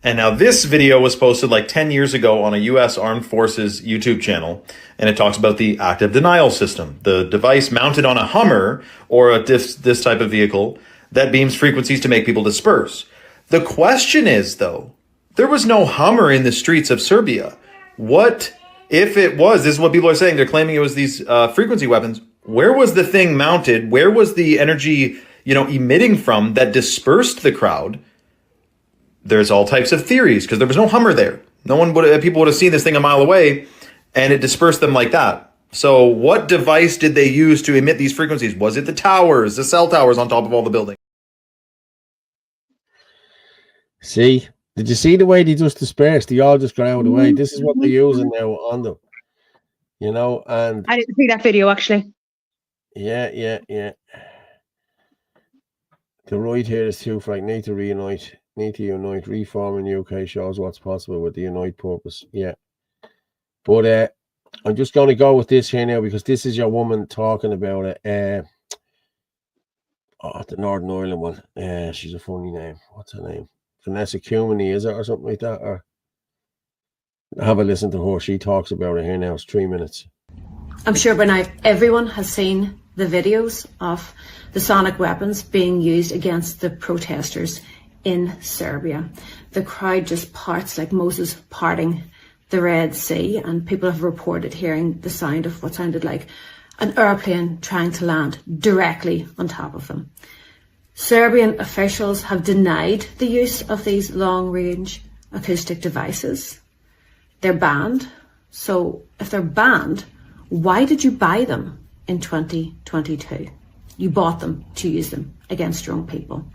And now this video was posted like 10 years ago on a U.S. Armed Forces YouTube channel, and it talks about the active denial system, the device mounted on a Hummer or this type of vehicle that beams frequencies to make people disperse. The question is, though, there was no Hummer in the streets of Serbia. What if it was? This is what people are saying. They're claiming it was these frequency weapons. Where was the thing mounted? Where was the energy, emitting from that dispersed the crowd? There's all types of theories because there was no Hummer there. People would have seen this thing a mile away, and it dispersed them like that. So what device did they use to emit these frequencies? Was it the towers, the cell towers on top of all the buildings? See, did you see the way they just dispersed? They all just got out of the way. This is what they're using now on them, and I didn't see that video actually. Yeah. The right here is too frank. Need to unite. Reform in UK shows what's possible with the unite purpose. Yeah. But I'm just going to go with this here now because this is your woman talking about it. The Northern Ireland one. She's a funny name. What's her name? Vanessa Cumany, is it, or something like that? Or have a listen to her. She talks about it here now. It's 3 minutes. I'm sure by now everyone has seen the videos of the sonic weapons being used against the protesters in Serbia. The crowd just parts like Moses parting the Red Sea, and people have reported hearing the sound of what sounded like an airplane trying to land directly on top of them. Serbian officials have denied the use of these long-range acoustic devices. They're banned. So if they're banned, why did you buy them in 2022? You bought them to use them against your own people.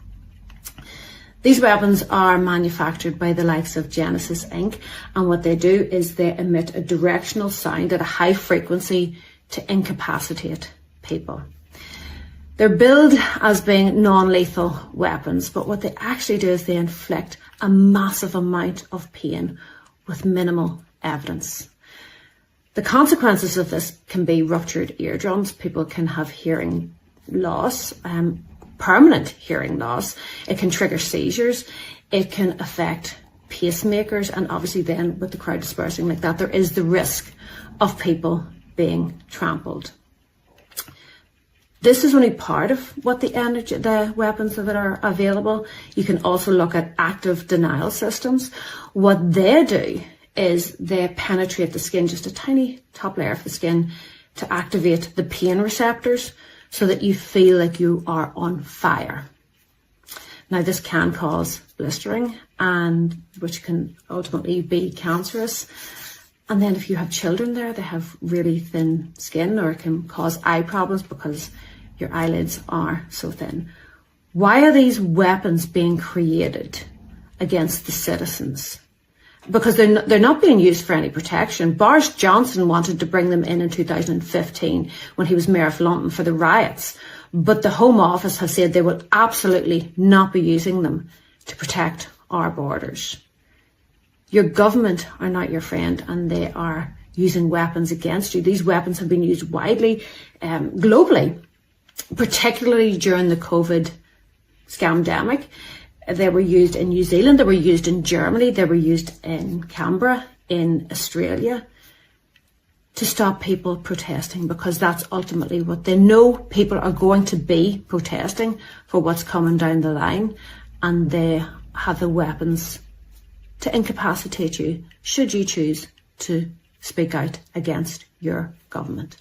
These weapons are manufactured by the likes of Genesis Inc. And what they do is they emit a directional sound at a high frequency to incapacitate people. They're billed as being non-lethal weapons, but what they actually do is they inflict a massive amount of pain with minimal evidence. The consequences of this can be ruptured eardrums. People can have hearing loss, permanent hearing loss. It can trigger seizures. It can affect pacemakers. And obviously then with the crowd dispersing like that, there is the risk of people being trampled. This is only part of what the weapons that are available. You can also look at active denial systems. What they do is they penetrate the skin, just a tiny top layer of the skin, to activate the pain receptors so that you feel like you are on fire. Now, this can cause blistering, and which can ultimately be cancerous. And then if you have children there, they have really thin skin, or it can cause eye problems because your eyelids are so thin. Why are these weapons being created against the citizens? Because they're not being used for any protection. Boris Johnson wanted to bring them in 2015 when he was Mayor of London for the riots. But the Home Office has said they will absolutely not be using them to protect our borders. Your government are not your friend, and they are using weapons against you. These weapons have been used widely, globally, particularly during the COVID scamdemic. They were used in New Zealand, they were used in Germany, they were used in Canberra, in Australia, to stop people protesting, because that's ultimately what they know people are going to be protesting for, what's coming down the line, and they have the weapons to incapacitate you should you choose to speak out against your government.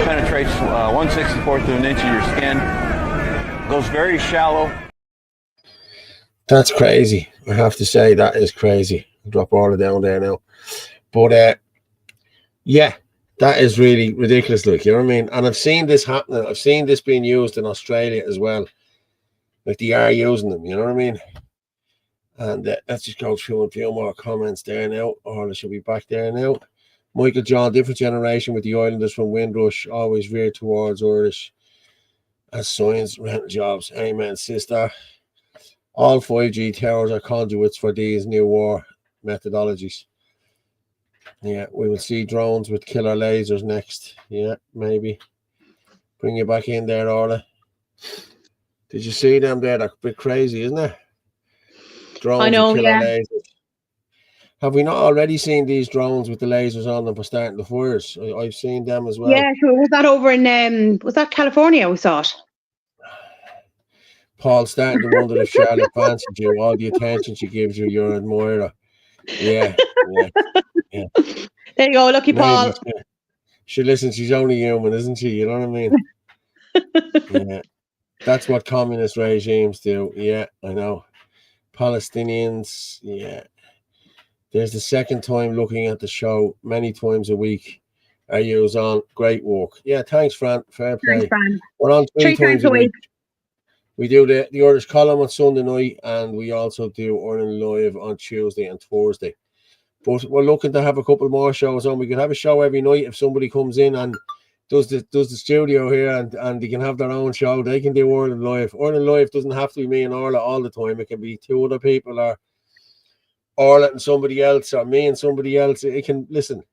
Penetrates 164th and feels very shallow. That's crazy. I have to say, that is crazy. I'll drop all it down there now. But yeah, that is really ridiculous. Look, you know what I mean? And I've seen this happening. I've seen this being used in Australia as well. Like they are using them, you know what I mean? And let's just go through a few more comments there now. Or I should be back there now. Michael John, different generation with the Islanders from Windrush, always veered towards Irish as science rental jobs. Amen, sister. All 5G towers are conduits for these new war methodologies. Yeah, we will see drones with killer lasers next. Yeah, maybe. Bring you back in there, Orla. Did you see them there? They're a bit crazy, isn't it? Drones I know, with killer yeah. lasers. Have we not already seen these drones with the lasers on them for starting the fires? I've seen them as well. Yeah, sure. Was that over in was that California we saw it? Paul starting to wonder if Charlotte fancies you. All the attention she gives you, you're an admirer. Yeah. There you go, lucky Paul. She listens, she's only human, isn't she? You know what I mean? Yeah. That's what communist regimes do. Yeah, I know. Palestinians, yeah. There's the second time looking at the show many times a week. Are you on? Great work. Yeah, thanks, Fran. Fair play. Thanks, Fran. We're on 3 times a week. We do the Irish column on Sunday night, and we also do Ireland Live on Tuesday and Thursday. But we're looking to have a couple more shows on. We could have a show every night if somebody comes in and does the studio here, and they can have their own show. They can do Ireland Live. Ireland Live doesn't have to be me and Orla all the time. It can be 2 other people, or Orla and somebody else, or me and somebody else. It can, listen,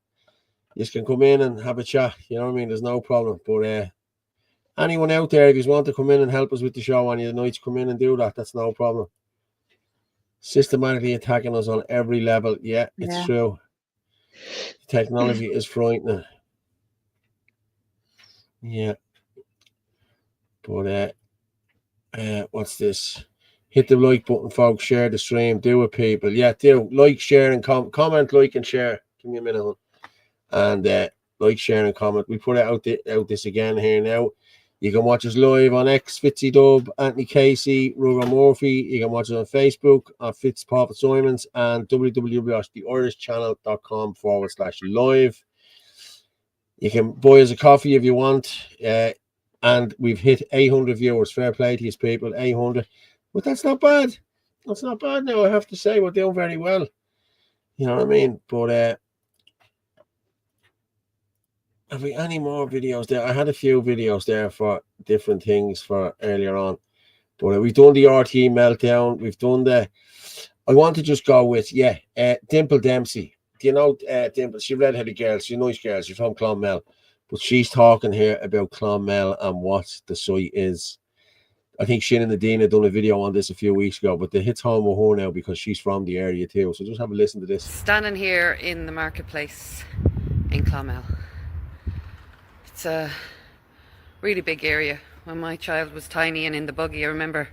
you can come in and have a chat. You know what I mean? There's no problem. But anyone out there, if you want to come in and help us with the show on your nights, come in and do that. That's no problem. Systematically attacking us on every level. Yeah, it's true. The technology is frightening. Yeah. But what's this? Hit the like button, folks. Share the stream. Do it, people. Yeah, do. Like, share, and comment, like, and share. Give me a minute. And like, share, and comment. We put it out this again here now. You can watch us live on X, Fitzy Dub, Anthony Casey, Ruger Murphy. You can watch us on Facebook, on Fitz Prophet Simons, and www.theirishchannel.com/live. You can buy us a coffee if you want. And we've hit 800 viewers. Fair play to you, people. 800. But that's not bad. That's not bad now, I have to say. We're doing very well. You know what I mean? But have we any more videos there? I had a few videos there for different things for earlier on. But we've done the RT meltdown. We've done I want to just go with, Dimple Dempsey. Do you know Dimple? She's a redheaded girl. She's a nice girl. She's from Clonmel. But she's talking here about Clonmel and what the site is. I think Shin and Nadine had done a video on this a few weeks ago, but it hits home with her now because she's from the area too. So just have a listen to this. Standing here in the marketplace in Clonmel. It's a really big area. When my child was tiny and in the buggy, I remember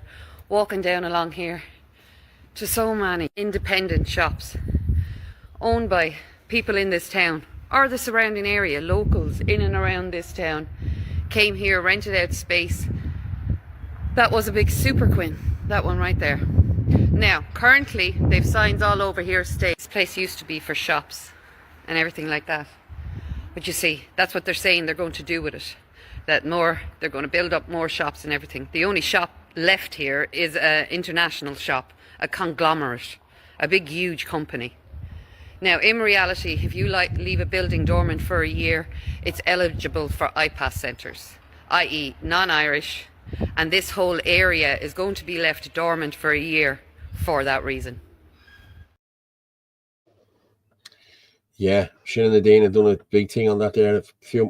walking down along here to so many independent shops owned by people in this town or the surrounding area. Locals in and around this town came here, rented out space. That was a big Super Quinn, that one right there. Now, currently, they've signs all over here saying this place used to be for shops and everything like that. But you see, that's what they're saying they're going to do with it. They're going to build up more shops and everything. The only shop left here is an international shop, a conglomerate, a big, huge company. Now, in reality, if you leave a building dormant for a year, it's eligible for IPAS centres, i.e. non-Irish, and this whole area is going to be left dormant for a year for that reason. Yeah, Shin and Nadine had done a big thing on that there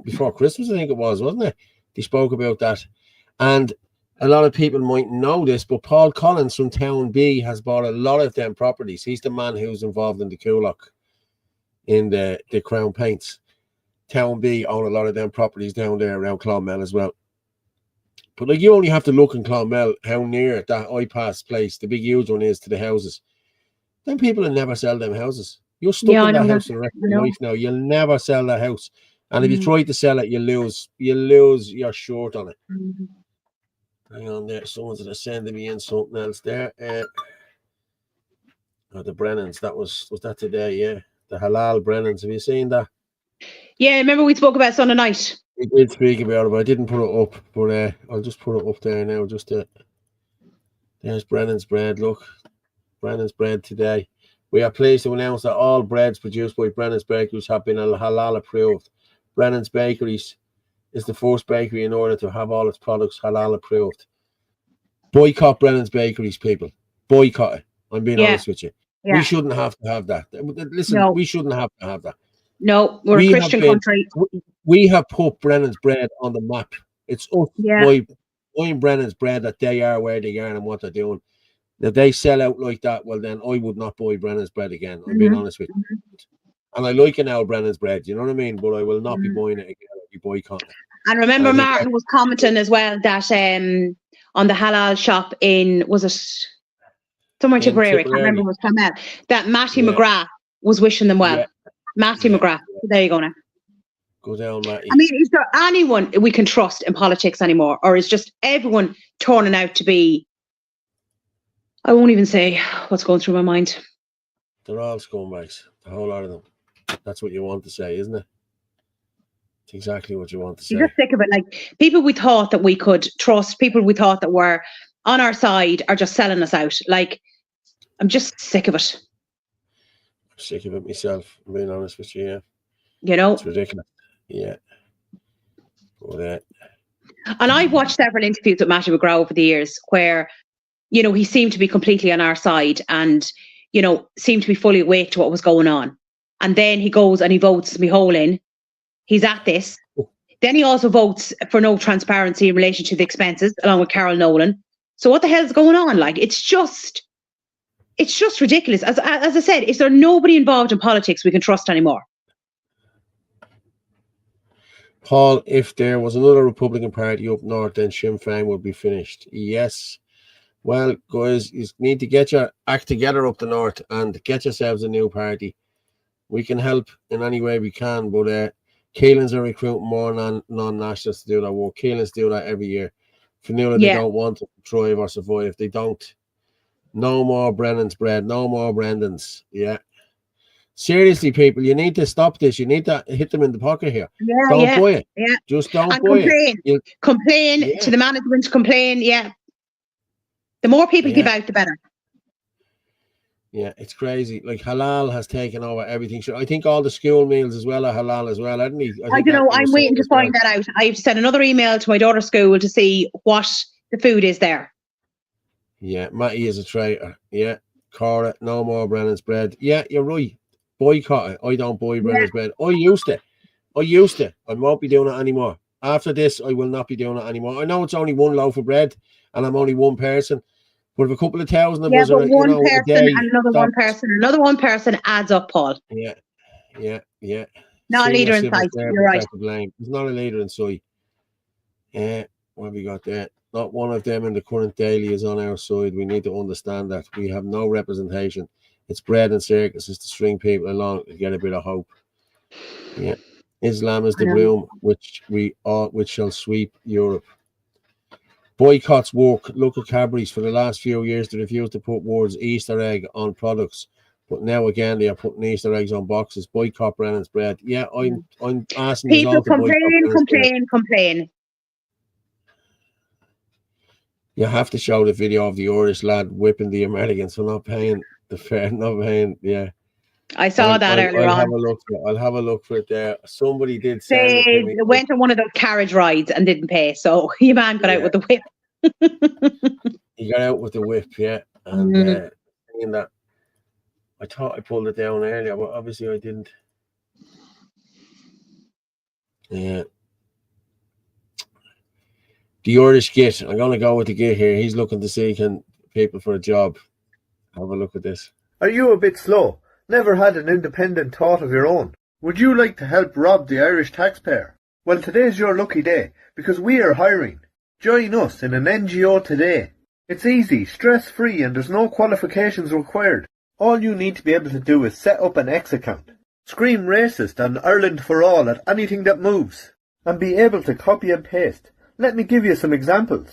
before Christmas, I think it was, wasn't it? They spoke about that. And a lot of people might know this, but Paul Collins from Town B has bought a lot of them properties. He's the man who's involved in the Coolock, in the Crown Paints. Town B own a lot of them properties down there around Clonmel as well. But like, you only have to look in Clonmel how near that IPAS place, the big huge one, is to the houses. Then people will never sell them houses. You're stuck in that house for the rest of your life now. You'll never sell that house. And if you try to sell it, you lose your short on it. Hang on there. Someone's sending me in something else there. The Brennans. Was that today? Yeah. The halal Brennans. Have you seen that? Yeah, remember we spoke about Sunday night. We did speak about it, but I didn't put it up. But I'll just put it up there now. There's Brennan's bread. Look, Brennan's bread today. We are pleased to announce that all breads produced by Brennan's Bakeries have been halal approved. Brennan's Bakeries is the first bakery in order to have all its products halal approved. Boycott Brennan's Bakeries, people. Boycott it. I'm being honest with you. Yeah. We shouldn't have to have that. Listen, we shouldn't have to have that. No, we're a Christian country. We have put Brennan's bread on the map. It's us buying Brennan's bread that they are where they are and what they're doing. If they sell out like that, well, then I would not buy Brennan's bread again. I'm being honest with you. And I like an old Brennan's bread, you know what I mean? But I will not be buying it again. I'll be boycotting it. And remember, Martin was commenting as well that on the halal shop was it somewhere in Tipperary? I can't remember what was coming out. That Matty McGrath was wishing them well. Yeah. Matty McGrath. There you go now. Go down, Matty. I mean, is there anyone we can trust in politics anymore? Or is just everyone turning out to be, I won't even say what's going through my mind. They're all scumbags. The whole lot of them. That's what you want to say, isn't it? It's exactly what you want to say. You're just sick of it. Like, people we thought that we could trust, people we thought that were on our side are just selling us out. Like, I'm just sick of it. I'm sick of it myself, I'm being honest with you, yeah. You know? It's ridiculous. Yeah. But, and I've watched several interviews with Matty McGrath over the years where, you know, he seemed to be completely on our side and, you know, seemed to be fully awake to what was going on. And then he goes and he votes Micheál in. He's at this. Then he also votes for no transparency in relation to the expenses, along with Carol Nolan. So what the hell is going on? Like, it's just ridiculous. As I said, is there nobody involved in politics we can trust anymore? Paul, if there was another Republican Party up north, then Sinn Féin would be finished. Yes. Well, guys, you need to get your act together up the north and get yourselves a new party. We can help in any way we can, but Keelan's are recruiting more non-nationals to do that work. Keelan's do that every year. Fionnuala, they don't want to thrive or survive. They don't. No more Brennan's bread. No more Brendans. Yeah. Seriously, people, you need to stop this. You need to hit them in the pocket here. Don't buy it. Yeah. Just don't buy it. Complain to the management. Complain. Yeah. The more people give out, the better. Yeah, it's crazy. Like, halal has taken over everything. I think all the school meals as well are halal as well, hadn't he? I don't know. I'm waiting to find that out. I have to send another email to my daughter's school to see what the food is there. Yeah, Matty is a traitor. Yeah, Cora, no more Brennan's bread. Yeah, you're right. Boycott it. I don't buy Brennan's bread. I used to. I won't be doing it anymore. After this, I will not be doing it anymore. I know it's only one loaf of bread and I'm only one person. But if a couple of thousand of us are, one person and another one person adds up, Paul. Yeah. Not a leader in sight. You're right. There's not a leader in sight. What have we got there? Not one of them in the current daily is on our side. We need to understand that we have no representation. It's bread and circuses to string people along to get a bit of hope. Yeah, Islam is the broom which shall sweep Europe. Boycotts work. Look at Cadbury's. For the last few years, they refused to put words Easter egg on products, but now again they are putting Easter eggs on boxes. Boycott Brennan's bread. Yeah, I'm asking people complain. You have to show the video of the Irish lad whipping the Americans for not paying the fare. Yeah. I saw that earlier on. I'll have a look for it there. Somebody did say they went on one of those carriage rides and didn't pay, so your man got out with the whip. He got out with the whip, yeah. And in that, I thought I pulled it down earlier, but obviously I didn't. Yeah. The Irish Git. I'm going to go with the Git here. He's looking to seek people for a job. Have a look at this. Are you a bit slow? Never had an independent thought of your own? Would you like to help rob the Irish taxpayer? Well, today's your lucky day, because we are hiring. Join us in an NGO today. It's easy, stress-free, and there's no qualifications required. All you need to be able to do is set up an X account, scream racist and Ireland for all at anything that moves, and be able to copy and paste. Let me give you some examples.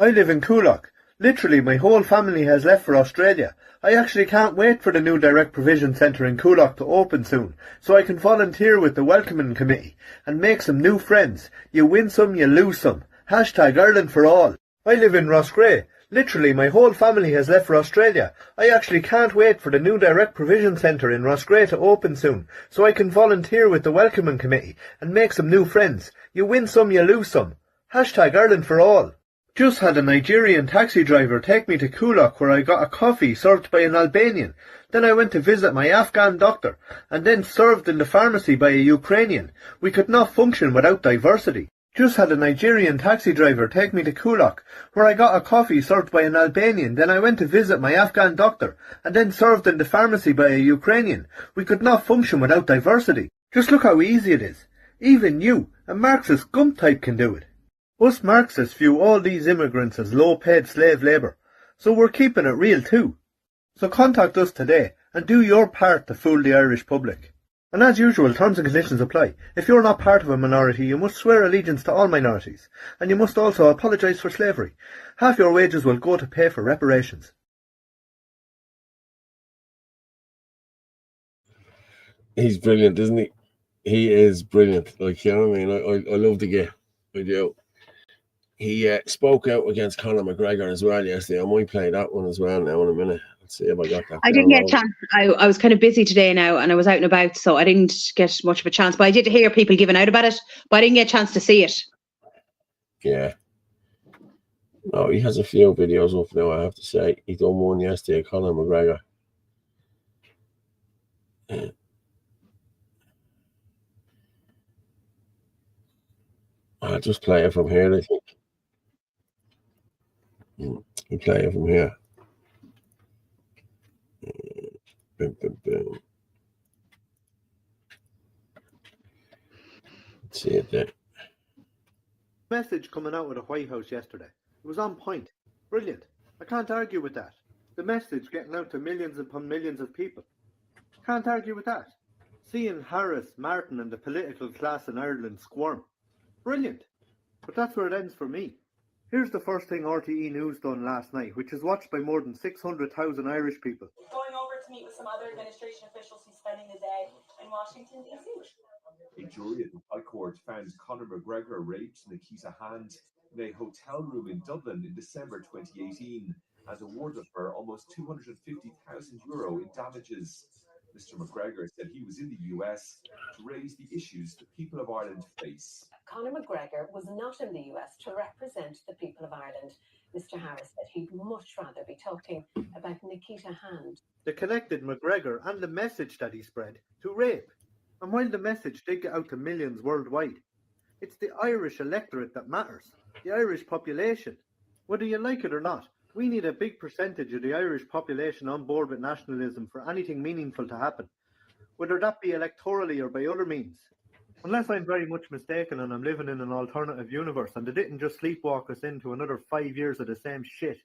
I live in Coolock. Literally, my whole family has left for Australia. I actually can't wait for the new Direct Provision Centre in Coolock to open soon, so I can volunteer with the Welcoming Committee and make some new friends. You win some, you lose some. Hashtag Ireland for all. I live in Roscrea. Literally, my whole family has left for Australia. I actually can't wait for the new Direct Provision Centre in Roscrea to open soon, so I can volunteer with the Welcoming Committee and make some new friends. You win some, you lose some. Hashtag Ireland for all. Just had a Nigerian taxi driver take me to Coolock where I got a coffee served by an Albanian. Then I went to visit my Afghan doctor, and then served in the pharmacy by a Ukrainian. We could not function without diversity. Just had a Nigerian taxi driver take me to Coolock where I got a coffee served by an Albanian. Then I went to visit my Afghan doctor, and then served in the pharmacy by a Ukrainian. We could not function without diversity. Just look how easy it is. Even you, a Marxist gump type, can do it. Us Marxists view all these immigrants as low-paid slave labour, so we're keeping it real too. So contact us today and do your part to fool the Irish public. And as usual, terms and conditions apply. If you're not part of a minority, you must swear allegiance to all minorities, and you must also apologise for slavery. Half your wages will go to pay for reparations. He's brilliant, isn't he? He is brilliant. Like, you know what I mean? I love the guy. I do. He spoke out against Conor McGregor as well yesterday. I might play that one as well now in a minute. Let's see if I got that. I didn't get a chance. I was kind of busy today now, and I was out and about, so I didn't get much of a chance. But I did hear people giving out about it, but I didn't get a chance to see it. Yeah. No, he has a few videos up now, I have to say. He done one yesterday, Conor McGregor. I'll just play it from here, I think. I'll play it from here. Boom, boom, boom. Let's see it there. Message coming out of the White House yesterday. It was on point. Brilliant. I can't argue with that. The message getting out to millions upon millions of people. Can't argue with that. Seeing Harris, Martin and the political class in Ireland squirm. Brilliant. But that's where it ends for me. Here's the first thing RTE News done last night, which is watched by more than 600,000 Irish people. Going over to meet with some other administration officials who's spending the day in Washington, D.C. A jury at the High Court found Conor McGregor raped Nikita Hand in a hotel room in Dublin in December 2018 and awarded her almost €250,000 in damages. Mr. McGregor said he was in the US to raise the issues the people of Ireland face. Conor McGregor was not in the US to represent the people of Ireland. Mr. Harris said he'd much rather be talking about Nikita Hand. They connected McGregor and the message that he spread to rape. And while the message did get out to millions worldwide, it's the Irish electorate that matters, the Irish population. Whether you like it or not, we need a big percentage of the Irish population on board with nationalism for anything meaningful to happen, whether that be electorally or by other means. Unless I'm very much mistaken and I'm living in an alternative universe and they didn't just sleepwalk us into another 5 years of the same shit.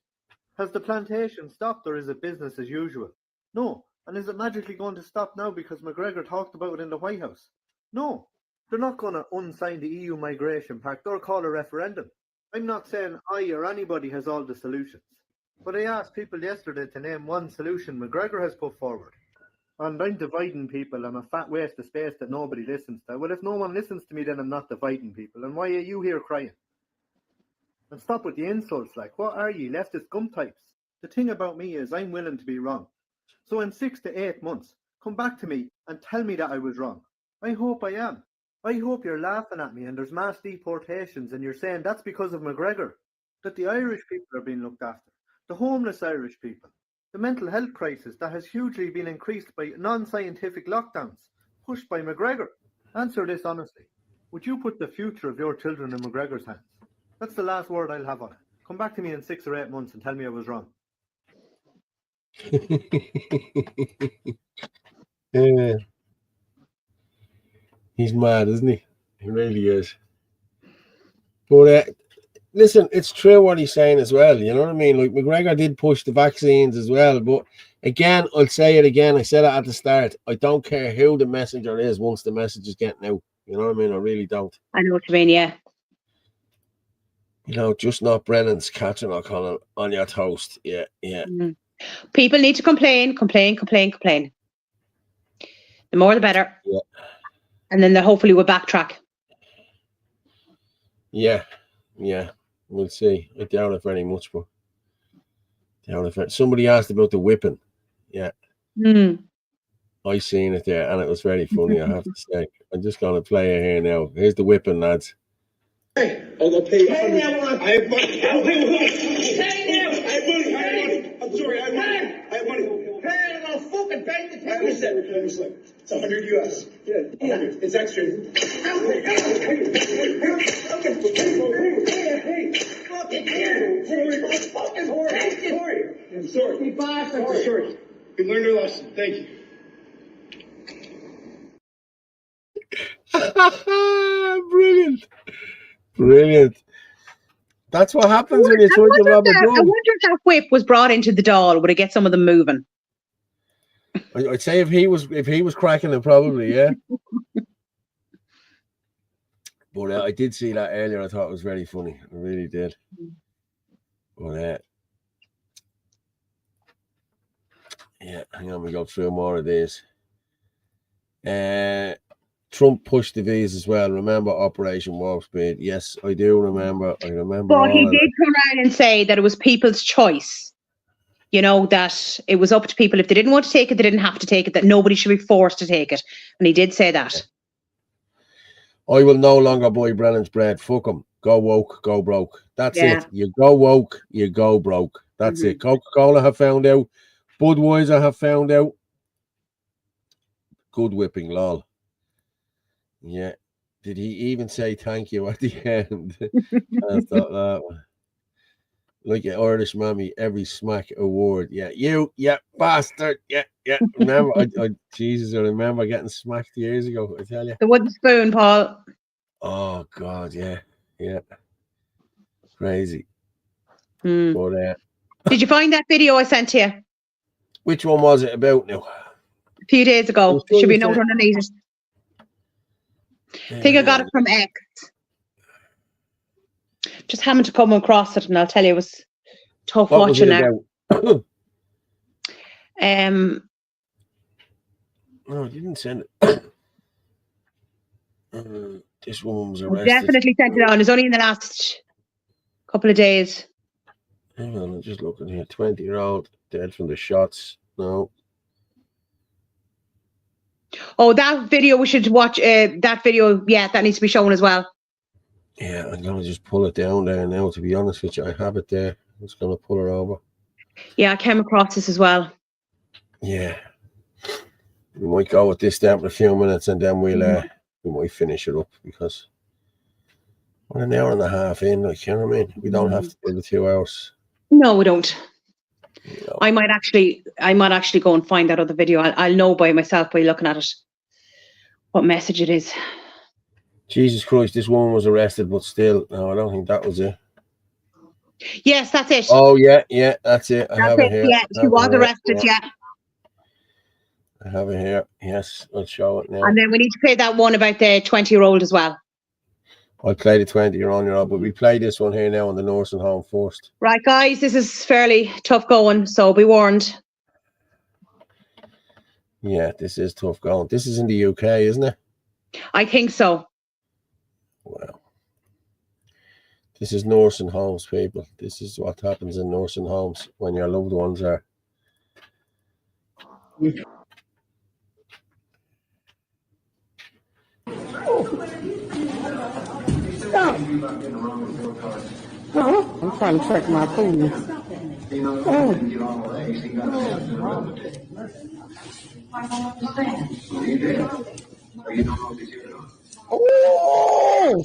Has the plantation stopped or is it business as usual? No. And is it magically going to stop now because McGregor talked about it in the White House? No. They're not going to unsign the EU Migration Pact or call a referendum. I'm not saying I or anybody has all the solutions. But I asked people yesterday to name one solution McGregor has put forward. And I'm dividing people. I'm a fat waste of space that nobody listens to. Well, if no one listens to me, then I'm not dividing people. And why are you here crying? And stop with the insults. Like, what are you, leftist gum types? The thing about me is I'm willing to be wrong. So in 6 to 8 months, come back to me and tell me that I was wrong. I hope I am. I hope you're laughing at me and there's mass deportations and you're saying that's because of McGregor. That the Irish people are being looked after. The homeless Irish people, the mental health crisis that has hugely been increased by non-scientific lockdowns, pushed by McGregor. Answer this honestly. Would you put the future of your children in McGregor's hands? That's the last word I'll have on it. Come back to me in 6 or 8 months and tell me I was wrong. Yeah. He's mad, isn't he? He really is. But listen, it's true what he's saying as well. You know what I mean? Like, McGregor did push the vaccines as well. But again, I'll say it again. I said it at the start. I don't care who the messenger is once the message is getting out. You know what I mean? I really don't. I know what you mean, yeah. You know, just not Brennan's catching O'Connell on your toast. Yeah, yeah. People need to complain. The more the better. Yeah. And then hopefully we'll backtrack. Yeah, yeah. We'll see. I doubt it very much, but somebody asked about the whipping. Yeah. I seen it there, and it was very funny, I have to say. I'm just going to play it here now. Here's the whipping, lads. Hey, I'll go pay. Hey, now, I have money. Hey, now. I have money. I'm sorry, I have money. Hey, I'm going to fucking pay the tax. It's 100 US. Yeah, 100. It's extra. I'm sorry. I'm sorry. We learned our lesson. Thank you. Brilliant. That's what happens when you try to rob a I drum. wonder if that whip was brought into the doll. Would it get some of them moving? I'd say if he was cracking it, probably, yeah. But I did see that earlier. I thought it was very funny. I really did. But yeah, hang on, we go through more of these. Trump pushed the V's as well. Remember Operation Warp Speed? Yes, I do remember. I remember. But he did come around and say that it was people's choice. You know, that it was up to people. If they didn't want to take it, they didn't have to take it, that nobody should be forced to take it. And he did say that. I will no longer buy Brennan's bread. Fuck him. Go woke, go broke. That's Yeah. it. You go woke, you go broke. That's it. Coca-Cola have found out. Budweiser have found out. Good whipping, lol. Yeah. Did he even say thank you at the end? I thought that one. Like an Irish mammy, every smack award. Yeah, you, yeah, bastard. Yeah, yeah. Remember, Jesus, I remember getting smacked years ago, I tell you. The wooden spoon, Paul. Oh, God, yeah, yeah. Crazy. Did you find that video I sent to you? Which one was it about now? A few days ago. There should be a note underneath it. I think I got it from X. Just happened to come across it, and I'll tell you, it was tough What was watching it now. about? No, I didn't send it. This woman was arrested. Definitely sent it on. It's only in the last couple of days. Hang on, I'm just looking here. 20-year-old dead from the shots. No. Oh, that video, we should watch that video. Yeah, that needs to be shown as well. Yeah, I'm going to just pull it down there now, to be honest with you. I have it there. I'm just going to pull it over. Yeah, I came across this as well. Yeah. We might go with this down for a few minutes, and then we might finish it up, because we're an hour and a half in, like, you know what I mean? We don't have to do the 2 hours. No, we don't. No. I might actually go and find that other video. I'll know by myself by looking at it what message it is. Jesus Christ, this woman was arrested, but still, no, I don't think that was it. Yes, that's it. Oh, yeah, that's it. I have it here. Yeah, she was arrested, yeah. I have it here. Yes, I'll show it now. And then we need to play that one about the 20-year-old as well. I'll play the 20-year-old, but we play this one here now on the nursing home first. Right, guys, this is fairly tough going, so be warned. Yeah, this is tough going. This is in the UK, isn't it? I think so. Wow. This is nursing homes, people. This is what happens in nursing homes when your loved ones are. I'm trying to check my food. Oh!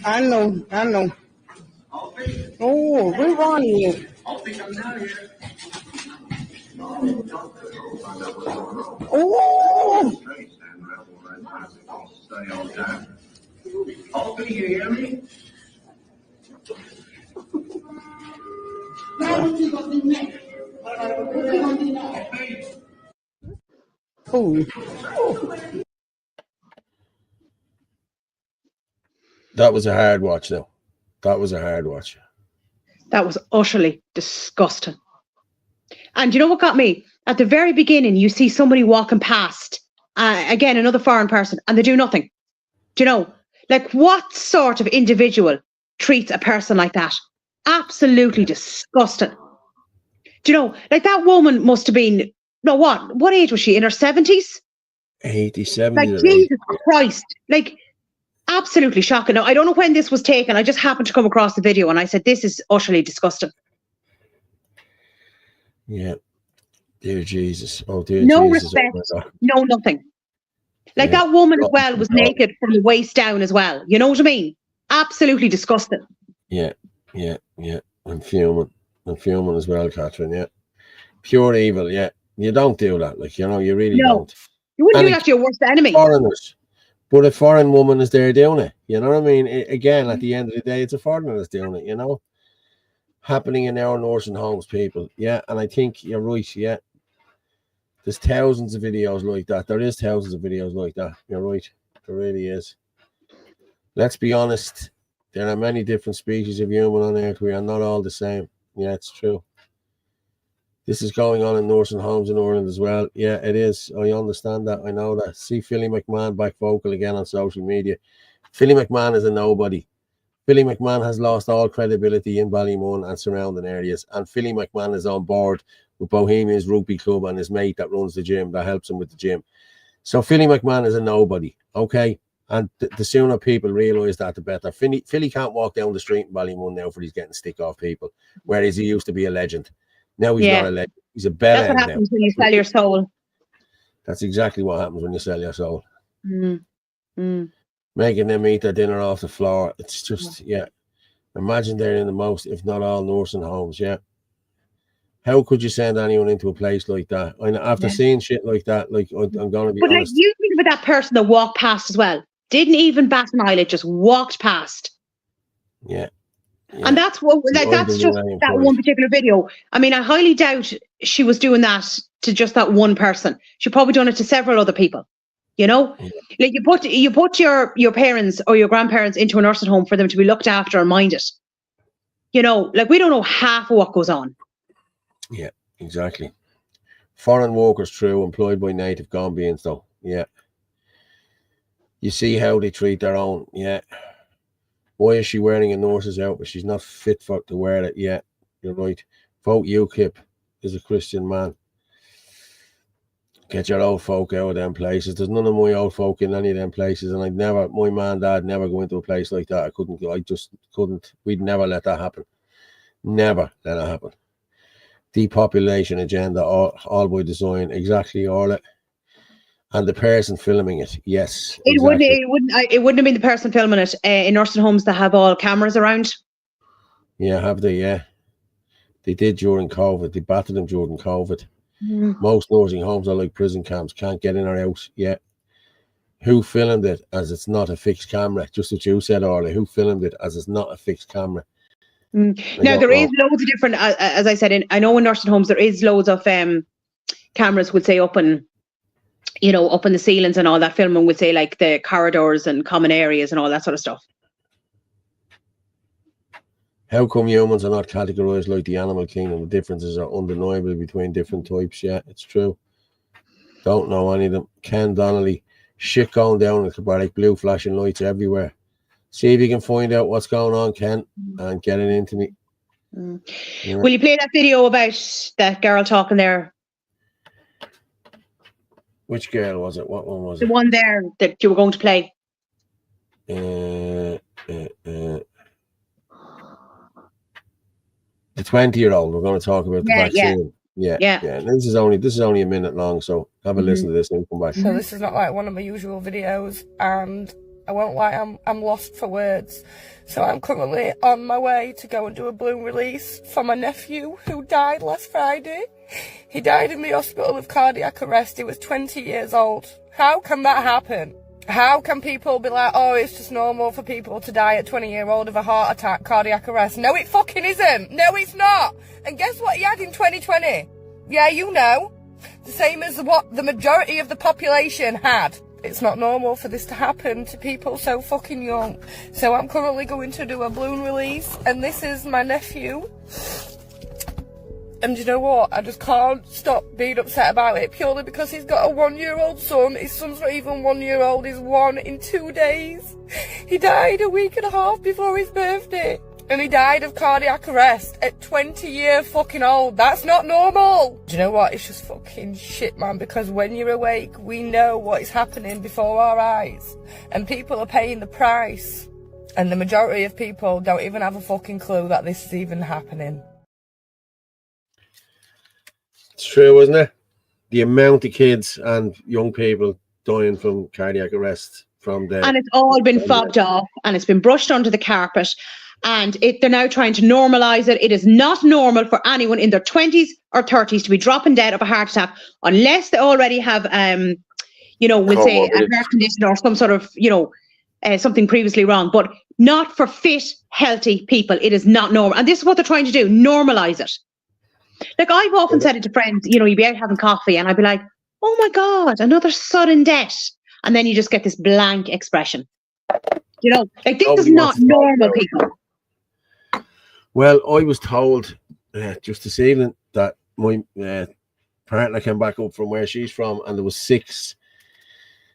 I know. Oh, we're on here. Oh! Can you hear me? Food. That was a hard watch, though. That was a hard watch. That was utterly disgusting. And you know what got me? At the very beginning, you see somebody walking past, again, another foreign person, and they do nothing. Do you know? Like, what sort of individual treats a person like that? Absolutely disgusting. Do you know? Like, that woman must have been, no, what age was she? In her 70s? 80, 70. Like, Jesus Christ. Like, absolutely shocking. Now, I don't know when this was taken. I just happened to come across the video and I said, this is utterly disgusting. Yeah. Dear Jesus. Oh, dear No Jesus. respect. Oh, my God. No nothing. Like, Yeah. that woman as well was naked from the waist down as well. You know what I mean? Absolutely disgusting. Yeah. I'm fuming as well, Catherine. Yeah. Pure evil. Yeah. You don't do that. Like, you know, you really No. don't. You wouldn't And do that to your worst enemy. Foreigners. But a foreign woman is there doing it. You know what I mean? Again, at the end of the day, it's a foreigner that's doing it, you know? Happening in our nursing homes, people. Yeah, and I think you're right, yeah. There's thousands of videos like that. There is thousands of videos like that. You're right. There really is. Let's be honest. There are many different species of human on earth. We are not all the same. Yeah, it's true. This is going on in nursing homes in Ireland as well. Yeah, it is. I understand that. I know that. See Philly McMahon back vocal again on social media. Philly McMahon is a nobody. Philly McMahon has lost all credibility in Ballymun and surrounding areas. And Philly McMahon is on board with Bohemians Rugby Club and his mate that runs the gym, that helps him with the gym. So Philly McMahon is a nobody, okay? And the sooner people realise that, the better. Philly can't walk down the street in Ballymun now for he's getting stick off people, whereas he used to be a legend. Now he's not a legend. He's a bellend now. That's what happens when you sell your soul. That's exactly what happens when you sell your soul. Mm. Making them eat their dinner off the floor. It's just, yeah. Imagine they're in the most, if not all, nursing homes, yeah. How could you send anyone into a place like that? And after seeing shit like that, like, I'm going to be honest. Like, you think about that person that walked past as well. Didn't even bat an eyelid, just walked past. Yeah. And that's what, like, that's just that one particular video. I mean, I highly doubt she was doing that to just that one person. She probably done it to several other people. You know, like, you put your parents or your grandparents into a nursing home for them to be looked after and minded. You know, like, we don't know half of what goes on. Yeah, exactly. Foreign workers, true, employed by native Gambians, though. Yeah. You see how they treat their own. Yeah. Why is she wearing a nurse's outfit? She's not fit to wear it yet. You're right. Vote UKIP is a Christian man. Get your old folk out of them places. There's none of my old folk in any of them places, and my man and dad never go into a place like that. I just couldn't. We'd never let that happen. Never let it happen. Depopulation agenda, all by design. Exactly, Orla. And the person filming it, yes. It exactly. wouldn't have been the person filming it in nursing homes that have all cameras around. Yeah, have they? Yeah. They did during COVID. They battered them during COVID. Most nursing homes are like prison camps. Can't get in or out yet. Who filmed it as it's not a fixed camera? Just what you said, Orla. Who filmed it as it's not a fixed camera? Now, there is loads of different, as I said, I know in nursing homes there is loads of cameras would say up in the ceilings and all that. Filming would say like the corridors and common areas and all that sort of stuff. How come humans are not categorized like the animal kingdom? The differences are undeniable between different types. Yeah, it's true. Don't know any of them. Ken Donnelly, shit going down in Cabardic, blue flashing lights everywhere. See if you can find out what's going on, Ken, and get it into me. Yeah. Will you play that video about that girl talking there? Which girl was it? What one was The it? one there that you were going to play. The 20-year-old. We're going to talk about the vaccine. Yeah. This is only a minute long, so have a listen to this and come back. So this is not like one of my usual videos, and I won't lie, I'm lost for words. So I'm currently on my way to go and do a balloon release for my nephew who died last Friday. He died in the hospital with cardiac arrest. He was 20 years old. How can that happen? How can people be like, oh, it's just normal for people to die at 20-year-old of a heart attack, cardiac arrest? No, it fucking isn't. No, it's not. And guess what he had in 2020? Yeah, you know. The same as what the majority of the population had. It's not normal for this to happen to people so fucking young. So I'm currently going to do a balloon release, and this is my nephew. And you know what? I just can't stop being upset about it, purely because he's got a 1-year-old son. His son's not even 1 year old, he's 1 in 2 days. He died a week and a half before his birthday. And he died of cardiac arrest at 20 years fucking old. That's not normal. Do you know what? It's just fucking shit, man, because when you're awake, we know what is happening before our eyes. And people are paying the price. And the majority of people don't even have a fucking clue that this is even happening. It's true, isn't it? The amount of kids and young people dying from cardiac arrest from the... And it's all been fobbed off, and it's been brushed under the carpet. And they're now trying to normalise it. It is not normal for anyone in their 20s or 30s to be dropping dead of a heart attack unless they already have, we'll say a heart condition or some sort of, something previously wrong. But not for fit, healthy people. It is not normal. And this is what they're trying to do, normalise it. Like, I've often said it to friends, you'd be out having coffee and I'd be like, oh my God, another sudden death. And then you just get this blank expression. This is not normal, people. Well, I was told just this evening that my partner came back up from where she's from, and there was 6.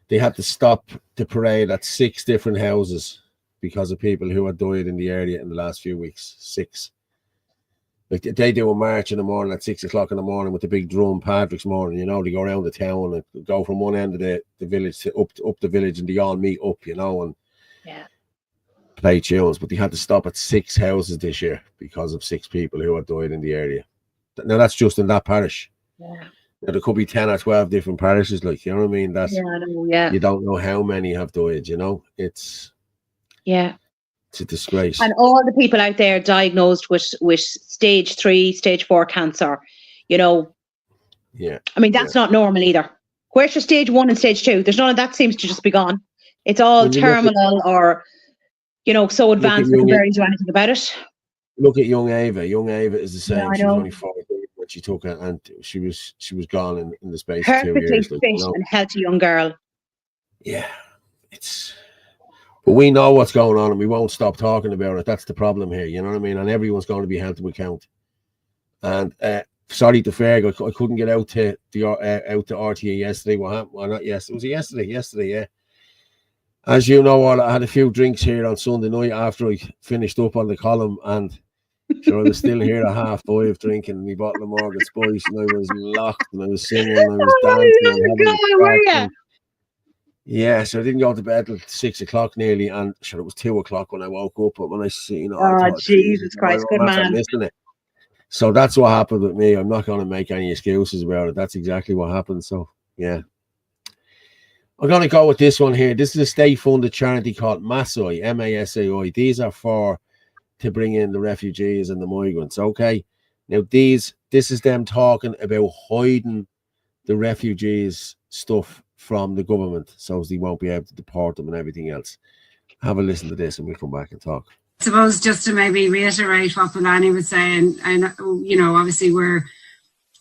They had to stop the parade at 6 different houses because of people who had died in the area in the last few weeks. 6. Like, they do a march in the morning at 6 o'clock in the morning with the big drum, Patrick's morning. They go around the town and go from one end of the village to up the village, and they all meet up, and play tunes. But they had to stop at 6 houses this year because of 6 people who had died in the area. Now, that's just in that parish. Yeah. Now, there could be 10 or 12 different parishes, like, you know what I mean? That's, you don't know how many have died, It's a disgrace. And all the people out there diagnosed with stage 3, stage 4 cancer, Yeah. I mean, that's not normal either. Where's your stage 1 and stage 2? There's none of that, seems to just be gone. It's all terminal or, so advanced we can barely do anything about it. Look at young Ava. Young Ava is the same. She was only 14 when she took it, and she was gone in the space of 2 years. Perfectly fit and healthy young girl. Yeah, but we know what's going on, and we won't stop talking about it. That's the problem here. You know what I mean? And everyone's going to be held to account. And sorry to Ferg, I couldn't get out to RTA yesterday. What happened? Well, not yesterday. Was it yesterday? Yesterday, yeah. As you know, I had a few drinks here on Sunday night after I finished up on the column, and I was still here at 5:30 drinking my bottle of Morgan Spice, and I was locked, and I was singing, and I was dancing. Yeah, so I didn't go to bed till 6 o'clock nearly, and it was 2 o'clock when I woke up. But when I see, I thought, Jesus Christ, good man. Missing it. So that's what happened with me. I'm not going to make any excuses about it. That's exactly what happened. So, yeah. I'm going to go with this one here. This is a state-funded charity called MASAI, M-A-S-A-I. These are to bring in the refugees and the migrants, okay? Now, this is them talking about hiding the refugees' stuff from the government so they won't be able to deport them and everything else. Have a listen to this and we'll come back and talk. I suppose just to maybe reiterate what Bellany was saying, and obviously we're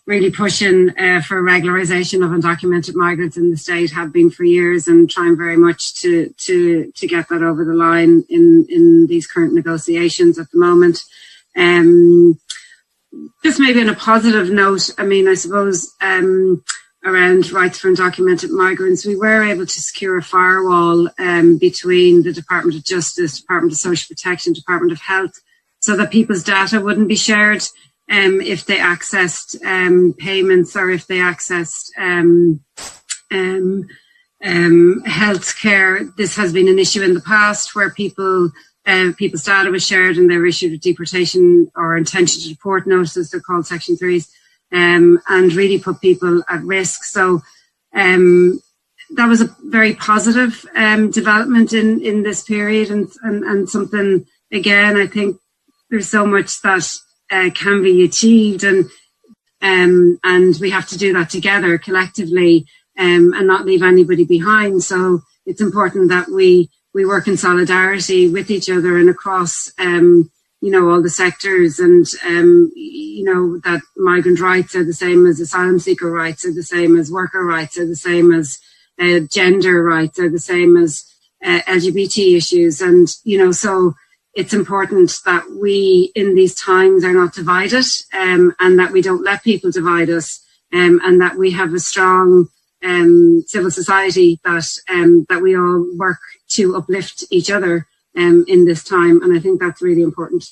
really pushing for regularisation of undocumented migrants in the state, have been for years, and trying very much to get that over the line in these current negotiations at the moment. Just maybe on a positive note, I suppose around rights for undocumented migrants, we were able to secure a firewall between the Department of Justice, Department of Social Protection, Department of Health, so that people's data wouldn't be shared if they accessed payments or if they accessed healthcare. This has been an issue in the past where people's data was shared and they were issued a deportation or intention to deport notices. They're called Section 3s, and really put people at risk. So that was a very positive development in this period, and something, again, I think there's so much that can be achieved, and we have to do that together collectively, and not leave anybody behind. So it's important that we work in solidarity with each other and across all the sectors, and that migrant rights are the same as asylum seeker rights, are the same as worker rights, are the same as gender rights are the same as LGBT issues. And, so it's important that we in these times are not divided, and that we don't let people divide us, and that we have a strong civil society that we all work to uplift each other in this time. And I think that's really important.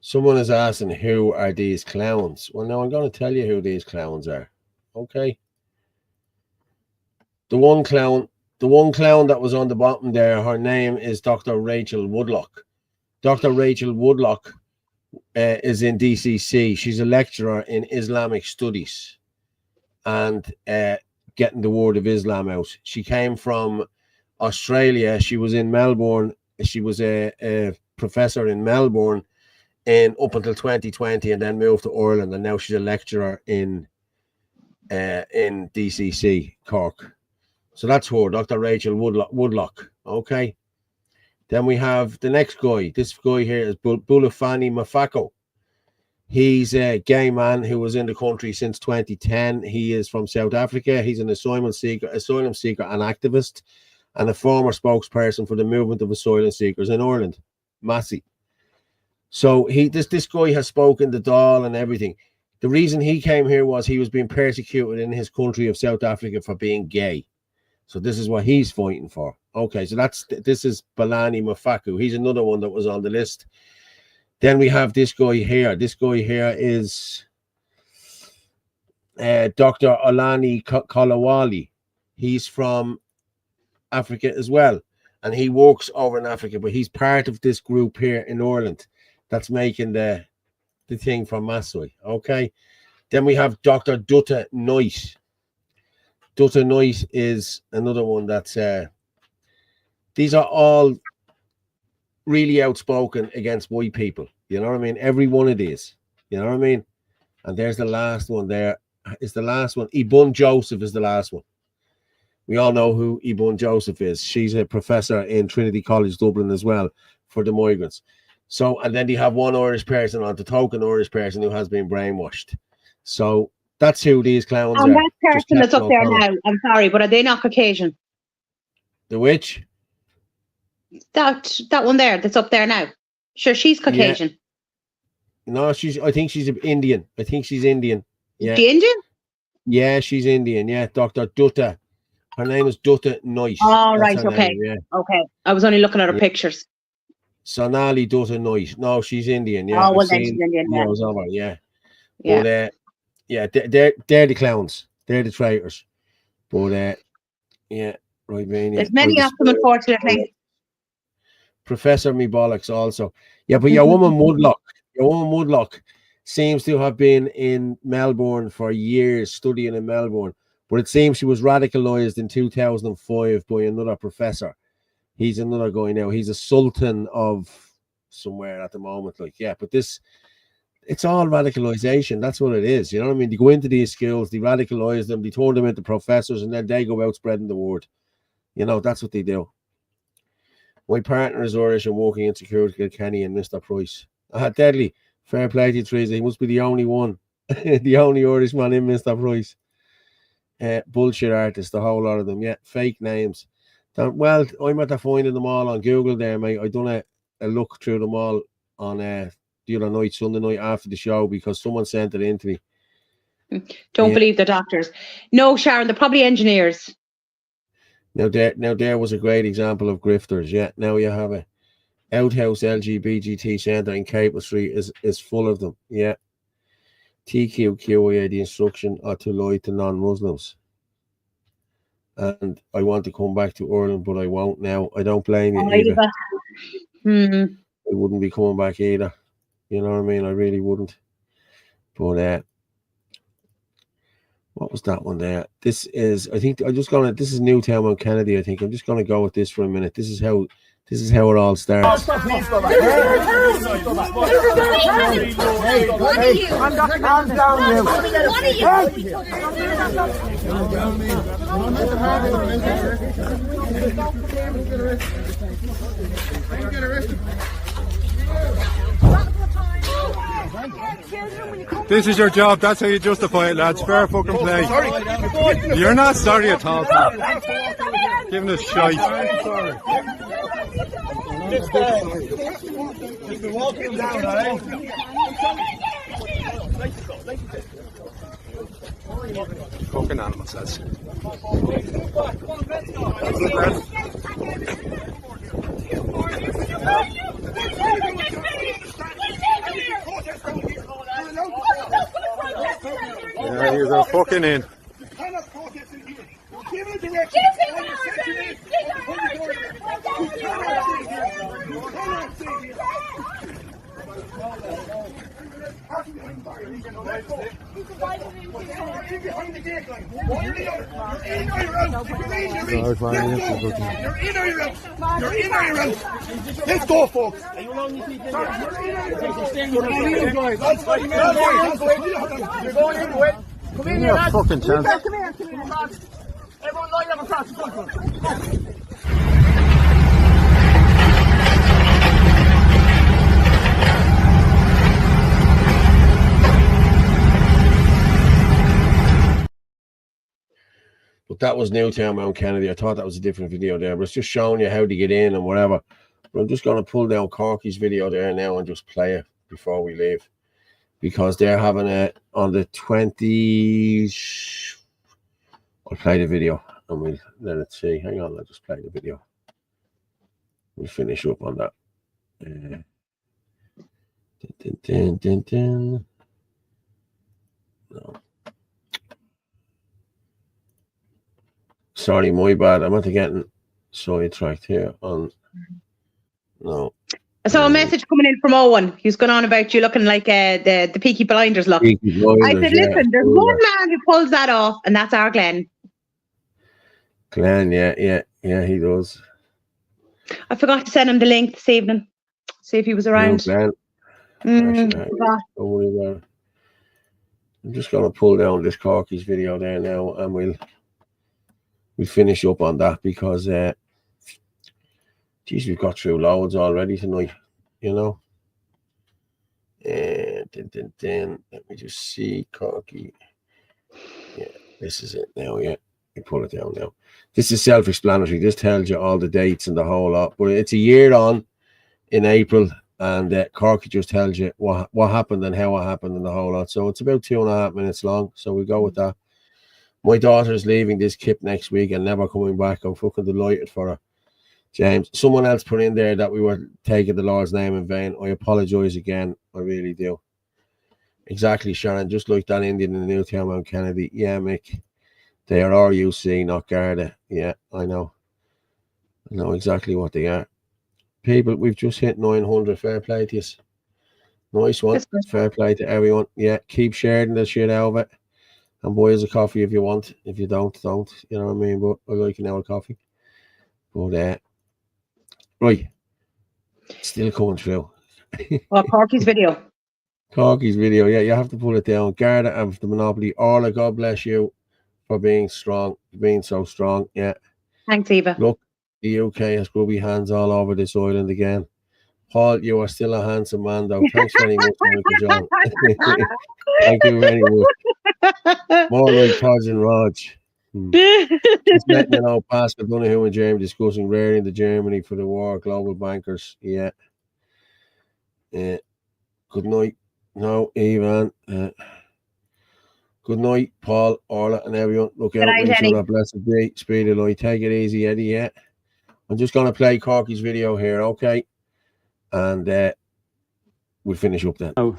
Someone is asking, who are these clowns? Well, now I'm going to tell you who these clowns are. Okay. The one clown that was on the bottom there, her name is Dr. Rachel Woodlock. Dr. Rachel Woodlock is in DCC. She's a lecturer in Islamic studies and getting the word of Islam out. She came from Australia. She was in Melbourne. She was a professor in Melbourne up until 2020, and then moved to Ireland, and now she's a lecturer in DCC, Cork. So that's her, Dr. Rachel Woodlock. Okay. Then we have the next guy. This guy here is Bulafani Mafako. He's a gay man who was in the country since 2010. He is from South Africa. He's an asylum seeker and activist, and a former spokesperson for the movement of asylum seekers in Ireland, Massey. So this guy has spoken the Dáil and everything. The reason he came here was he was being persecuted in his country of South Africa for being gay. So this is what he's fighting for. Okay, so this is Balani Mafaku. He's another one that was on the list. Then we have this guy here. This guy here is Dr. Olani Kolawole. He's from Africa as well, and he works over in Africa, but he's part of this group here in Ireland that's making the thing from Massoy. Okay. Then we have Dr. Dutta Knight. Dutta Knight is another one that's these are all really outspoken against white people. You know what I mean? Every one of these. You know what I mean? And there's the last one there. Is the last one. Ibn Joseph is the last one. We all know who Ibn Joseph is. She's a professor in Trinity College Dublin as well for the migrants. So, and then you have one Irish person, on the token Irish person, who has been brainwashed. So that's who these clowns are. And that person that's up there now, I'm sorry, but are they not Caucasian? The which? That one there that's up there now. Sure, she's Caucasian. Yeah. No, I think she's Indian. I think she's Indian. Yeah. The Indian? Yeah, she's Indian. Yeah, Dr. Dutta. Her name is Dutta Knight. Oh, right, okay. Name, yeah. Okay. I was only looking at her pictures. Sonali Dutta Knight. No, she's Indian. Yeah. Oh, well, then she's Indian. Yeah. Over, yeah. Yeah. But, they're the clowns. They're the traitors. But, yeah, right, man. There's many of them, unfortunately. Professor Me Bollocks also. Yeah, but your woman Woodlock seems to have been in Melbourne for years, studying in Melbourne. But it seems she was radicalized in 2005 by another professor. He's another guy now. He's a sultan of somewhere at the moment. Like, yeah, but it's all radicalization. That's what it is. You know what I mean? They go into these schools, they radicalize them, they turn them into professors, and then they go out spreading the word. You know, that's what they do. My partner is Irish and working in security, Kilkenny and Mr. Price. Deadly. Fair play to you, Teresa. He must be the only one. The only Irishman in Mr. Price. Bullshit artists, the whole lot of them. Yeah, fake names. Well, I'm at the finding them all on Google there, mate. I done a look through them all on the other night, Sunday night after the show, because someone sent it in to me. Don't believe the doctors. No, Sharon, they're probably engineers. Now there was a great example of grifters. Yeah, now you have a Outhouse LGBT Centre in Capel Street is full of them. Yeah. TQQIA, the instruction are to lie to non-Muslims. And I want to come back to Ireland, but I won't now. I don't blame you either. I wouldn't be coming back either. You know what I mean? I really wouldn't. But what was that one there? This is, I think, this is Newtown on Kennedy, I think. I'm just gonna go with this for a minute. This is how it all starts. Calm down, Get arrested. This is your job. That's how you justify it, lads. Fair fucking play. You're not sorry at all, pal. Giving us shite. Just walk him down, alright? Fucking animals, lads. Yeah, he's a fucking in. Let's go, folks. Come in here, fucking chance. Come here, lads. Everyone line up across the front. But that was Newtown Mount Kennedy. I thought that was a different video there, but it's just showing you how to get in and whatever. But I'm just going to pull down Corky's video there now and just play it before we leave, because they're having it on the 20s. I'll play the video and we'll let it see. Hang on, I'll just play the video. We'll finish up on that. No. Sorry, my bad. I'm not getting sidetracked here on. No. I saw a message coming in from Owen. He was going on about you looking like the Peaky Blinders look. Peaky Blinders, I said, listen, there's one man who pulls that off, and that's our Glenn. Glenn, yeah, he does. I forgot to send him the link this evening. See if he was around. No, Glenn. Forgot. Don't worry about it. I'm just going to pull down this Corky's video there now, and we'll finish up on that, because geez, we've got through loads already tonight, you know. Let me just see Corky. Yeah, this is it now. Yeah, we pull it down now. This is self-explanatory. This tells you all the dates and the whole lot, but it's a year on in April, and Corky just tells you what happened and how it happened and the whole lot. So it's about 2.5 minutes long. So we go with that. My daughter's leaving this kip next week and never coming back. I'm fucking delighted for her, James. Someone else put in there that we were taking the Lord's name in vain. I apologise again. I really do. Exactly, Sharon. Just like that Indian in the Newtown Mount Kennedy. Yeah, Mick. They are RUC, not Garda. Yeah, I know. I know exactly what they are. People, we've just hit 900. Fair play to you. Nice one. Fair play to everyone. Yeah, keep sharing the shit out of it. And buy us a coffee if you want. If you don't. You know what I mean? But I like an hour coffee. But right. Still coming through. Well, Corky's video. Corky's video, yeah, you have to pull it down. Garda of the Monopoly. Orla, God bless you for being strong, being so strong. Yeah. Thanks, Eva. Look, the UK has grubby hands all over this island again. Paul, you are still a handsome man, though. Thanks very much, Uncle John. Thank you very much. More like Podge and Raj. Just letting you know, Pascal Donoghue and James discussing raring the Germany for the war. Global bankers. Yeah. Good night. No, Ivan. Good night, Paul, Orla, and everyone. Look out for each other. Blessed day. Speed of light. Take it easy, Eddie. Yeah. I'm just going to play Corky's video here, okay? And we'll finish up then. Oh.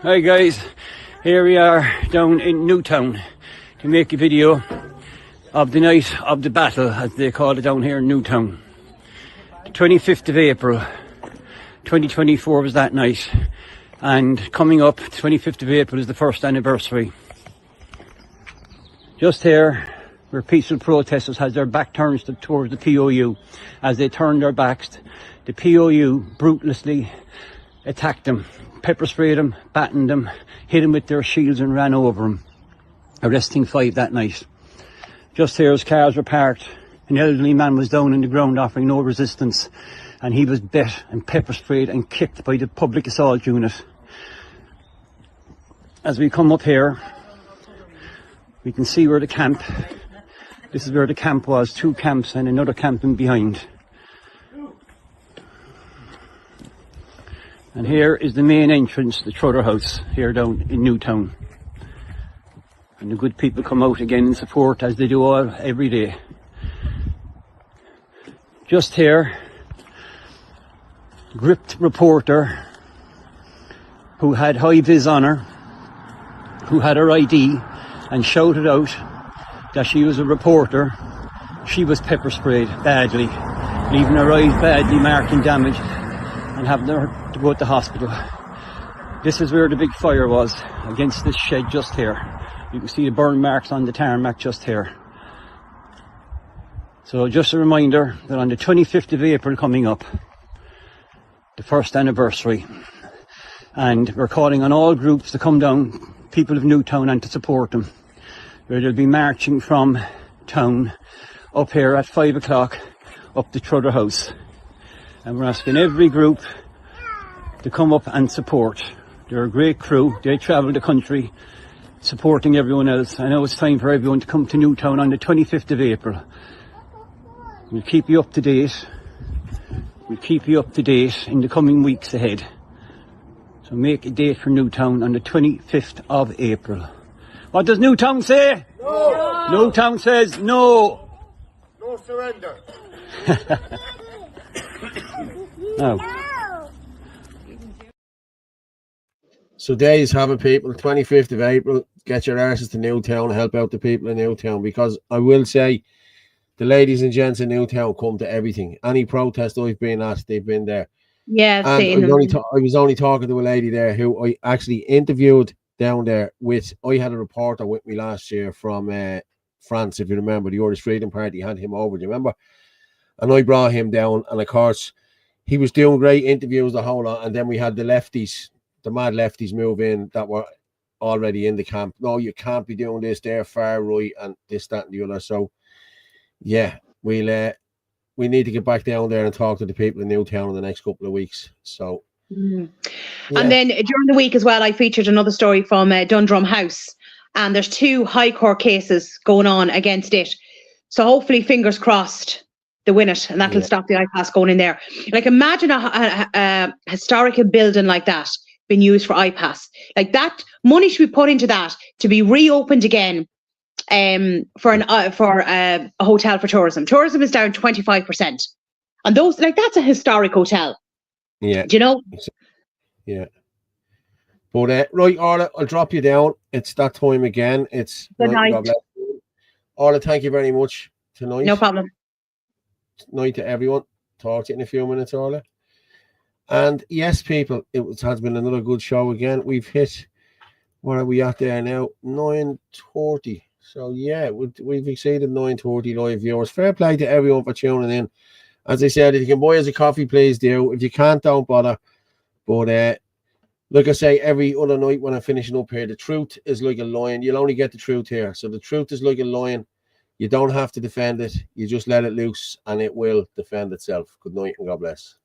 Hi guys, here we are down in Newtown to make a video of the night of the battle, as they call it down here in Newtown. The 25th of April 2024 was that night, and coming up 25th of April is the first anniversary. Just here where peaceful protesters had their back turned towards the POU. As they turned their backs, the POU brutally attacked them, pepper sprayed them, battened them, hit them with their shields and ran over them. arresting 5 that night. Just here as cars were parked, an elderly man was down on the ground offering no resistance, and he was bet and pepper sprayed and kicked by the public assault unit. As we come up here, we can see where the camp, this is where the camp was, 2 camps and another camp in behind. And here is the main entrance to the Trother House, here down in Newtown. And the good people come out again in support, as they do all every day. Just here, gripped reporter who had high vis on her, who had her ID, and shouted out that she was a reporter. She was pepper sprayed badly, leaving her eyes badly marked and damaged, and having her to go to the hospital. This is where the big fire was, against this shed just here. You can see the burn marks on the tarmac just here. So just a reminder that on the 25th of April coming up, the first anniversary, and we're calling on all groups to come down, people of Newtown, and to support them, where they'll be marching from town up here at 5 o'clock up to Trother House. And we're asking every group to come up and support. They're a great crew. They travel the country supporting everyone else. I know it's time for everyone to come to Newtown on the 25th of April. We'll keep you up to date. We'll keep you up to date in the coming weeks ahead. So make a date for Newtown on the 25th of April. What does Newtown say? No! Newtown says no! No surrender! No. So days having people, 25th of April, get your arses to Newtown, help out the people in Newtown, because I will say the ladies and gents in Newtown come to everything. Any protest I've been at, they've been there. Yeah, I've And seen I was only talking to a lady there who I actually interviewed down there with. I had a reporter with me last year from France, if you remember, the Irish Freedom Party had him over, do you remember? And I brought him down, and of course, he was doing great interviews the whole lot. And then we had the lefties, the mad lefties move in that were already in the camp. No, you can't be doing this, they're far right, and this, that, and the other. So, yeah, we need to get back down there and talk to the people in Newtown in the next couple of weeks. So, And then during the week as well, I featured another story from Dundrum House, and there's 2 High Court cases going on against it. So hopefully, fingers crossed, they win it, and that'll stop the iPass going in there. Like, imagine a historical building like that being used for iPass. Like, that money should be put into that to be reopened again. For a hotel for tourism. Tourism is down 25%, and those, like, that's a historic hotel. Yeah, do you know? Yeah. But right, Orla, I'll drop you down. It's that time again. It's good night. Orla, thank you very much tonight. No problem. Night to everyone. Talk to you in a few minutes, Orla. And yes, people, it has been another good show again. We've hit, what are we at there now? 9:30. So yeah, we've exceeded 9:30 live viewers. Fair play to everyone for tuning in. As I said, if you can buy us a coffee, please do. If you can't, don't bother. But like I say, every other night when I'm finishing up here, the truth is like a lion. You'll only get the truth here. So the truth is like a lion. You don't have to defend it. You just let it loose and it will defend itself. Good night and God bless.